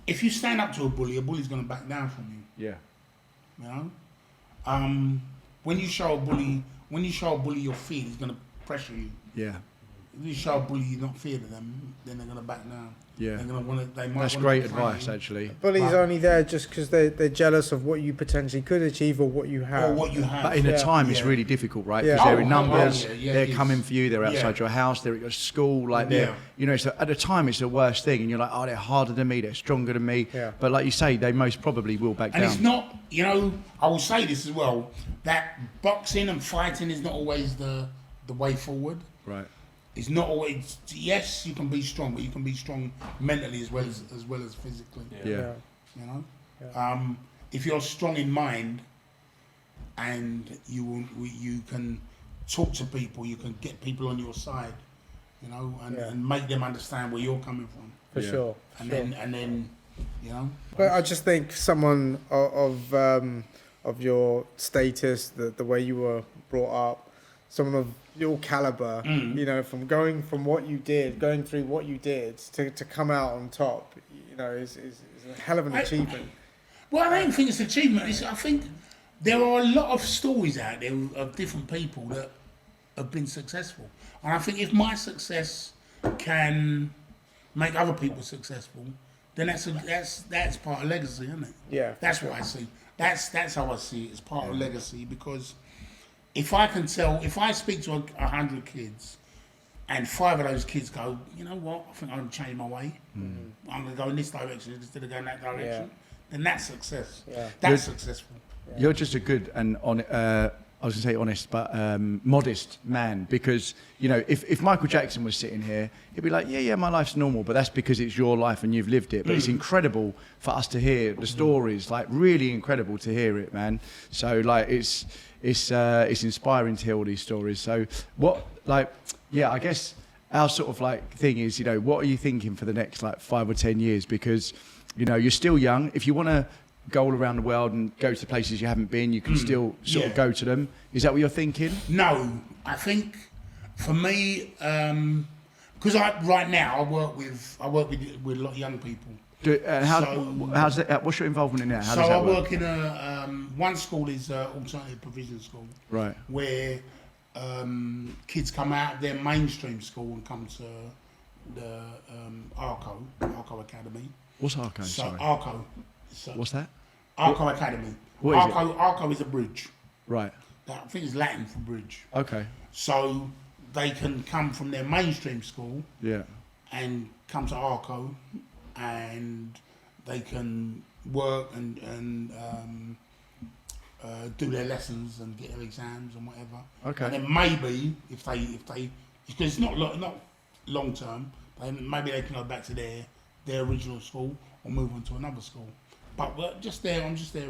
If you stand up to a bully's going to back down from you. Yeah. You know? When you show a bully your fear, he's going to pressure you. Yeah. If you show a bully you're not feared of them, then they're going to back down. Yeah. They're going to want to. That's great advice, actually. Bullies only there just because they're jealous of what you potentially could achieve or what you have. Or what you have. But in a time, it's really difficult, right? Yeah. Because they're in numbers, Yeah, they're coming for you, they're outside your house, they're at your school, like they're, so at the time it's the worst thing, and you're like, oh, they're harder than me, they're stronger than me. Yeah. But like you say, they most probably will back down. And it's not, I will say this as well, that boxing and fighting is not always the way forward. Right. It's not always. Yes, you can be strong, but you can be strong mentally as well as physically. Yeah. You know, if you're strong in mind, and you can talk to people, you can get people on your side, and make them understand where you're coming from. For sure. And then, But I just think someone of your status, the way you were brought up, someone of your caliber, from going through what you did to come out on top, is a hell of an achievement. Well, I don't think it's an achievement. I think there are a lot of stories out there of different people that have been successful, and I think if my success can make other people successful, then that's part of legacy, isn't it? Yeah. That's what I see. That's how I see it. It's part of legacy, because if I speak to 100 kids, and 5 of those kids go, you know what, I think I'm going to change my way. I'm going to go in this direction instead of going that direction. Then that's success. Yeah. That's successful. Yeah. You're just a good and I was going to say honest, but modest man, because, if Michael Jackson was sitting here, he'd be like, yeah, my life's normal, but that's because it's your life and you've lived it. But it's incredible for us to hear the stories, like really incredible to hear it, man. So like it's inspiring to hear all these stories. So I guess our sort of like thing is, what are you thinking for the next like 5 or 10 years? Because you know, you're still young. If you want to go all around the world and go to places you haven't been, you can still sort of go to them. Is that what you're thinking? No, I think for me, because right now I work with a lot of young people. How's that? What's your involvement in that? How does that I work? work in one school is alternative provision school, Right. where kids come out of their mainstream school and come to the ARCO Academy. What's ARCO? So Sorry. ARCO. So What's that? ARCO Academy. What is it? ARCO is a bridge. Right. I think it's Latin for bridge. Okay. So they can come from their mainstream school Yeah. and come to ARCO, and they can work and do their lessons and get their exams and whatever. Okay. And then maybe if they because it's not long term, maybe they can go back to their original school or move on to another school. But I'm just there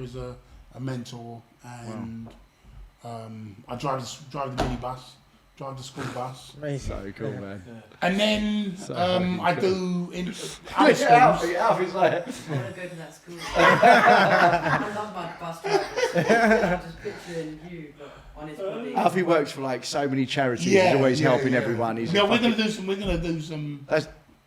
as a mentor, and I drive the minibus, drive the school bus. So cool, man. And then I do in other schools. Alfie's like, I want to go to that school. I love my bus drivers. I'm just picturing you, but on his body. Alfie works for like so many charities. He's always helping everyone. He's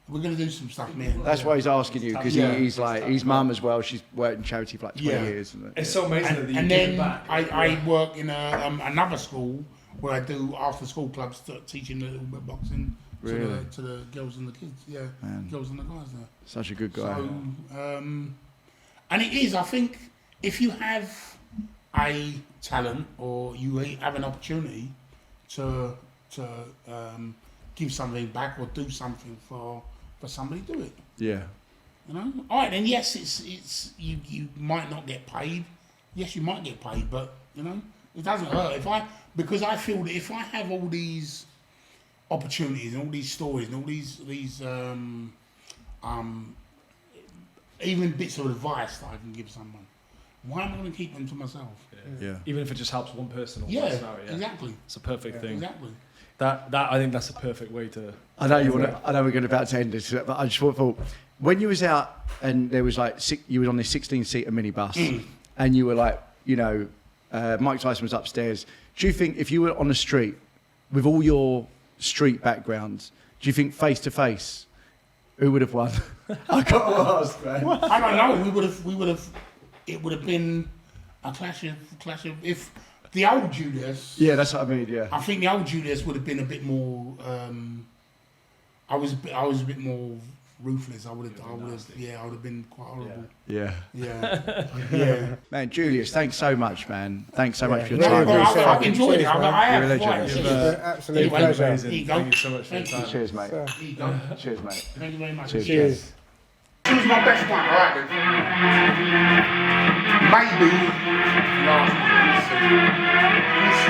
we're gonna do some stuff, man. That's why he's asking you, because he's like, his mum as well. She's worked in charity for like 20 years. It's so amazing that you and give then back. I work in another school where I do after school clubs, teaching a little bit of boxing to the girls and the kids. Yeah, Man. Girls and the guys there. Such a good guy. So, and it is, I think, if you have a talent or you have an opportunity to give something back or do something for somebody, do it. Yeah. You know, all right. Then yes, it's you might not get paid. Yes, you might get paid, but you know, it doesn't hurt because I feel that if I have all these opportunities and all these stories and all these even bits of advice that I can give someone, why am I going to keep them to myself? Yeah. Even if it just helps one person or one Yeah, scenario. exactly. It's a perfect thing. Exactly. That I think that's a perfect way to. I know I know we're about to end this, but I just thought when you was out and there was like you were on this 16-seater minibus, and you were like, you know, Mike Tyson was upstairs. Do you think if you were on the street with all your street backgrounds, do you think face to face, who would have won? I got to ask, man. I don't know. We would have. It would have been a clash of if the old Julius. Yeah, that's what I mean. Yeah. I think the old Julius would have been a bit more. I was a bit more ruthless. I would have been quite horrible. Yeah. Yeah. Man, Julius, thanks so much, man. Thanks so much for your No, time. I've enjoyed it. I have. You're a Quite. legend. Absolute Anyway, pleasure. Amazing. There you go. Thank you so much for your Thank you. time. Cheers, mate. There you go. Cheers, mate. Thank you very much. Cheers. Cheers. Who's my best one? All right then. Maybe last one. Let's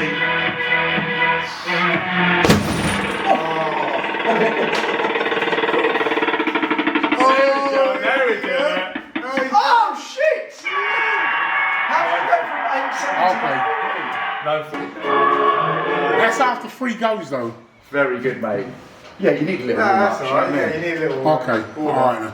There we go. Oh, shit! How did you go from 8 seconds? Okay. That's after 3 goes though. Very good, mate. Yeah, you need a little That's much, all right. you know what I Yeah, mean? you need a little. Okay. All right then.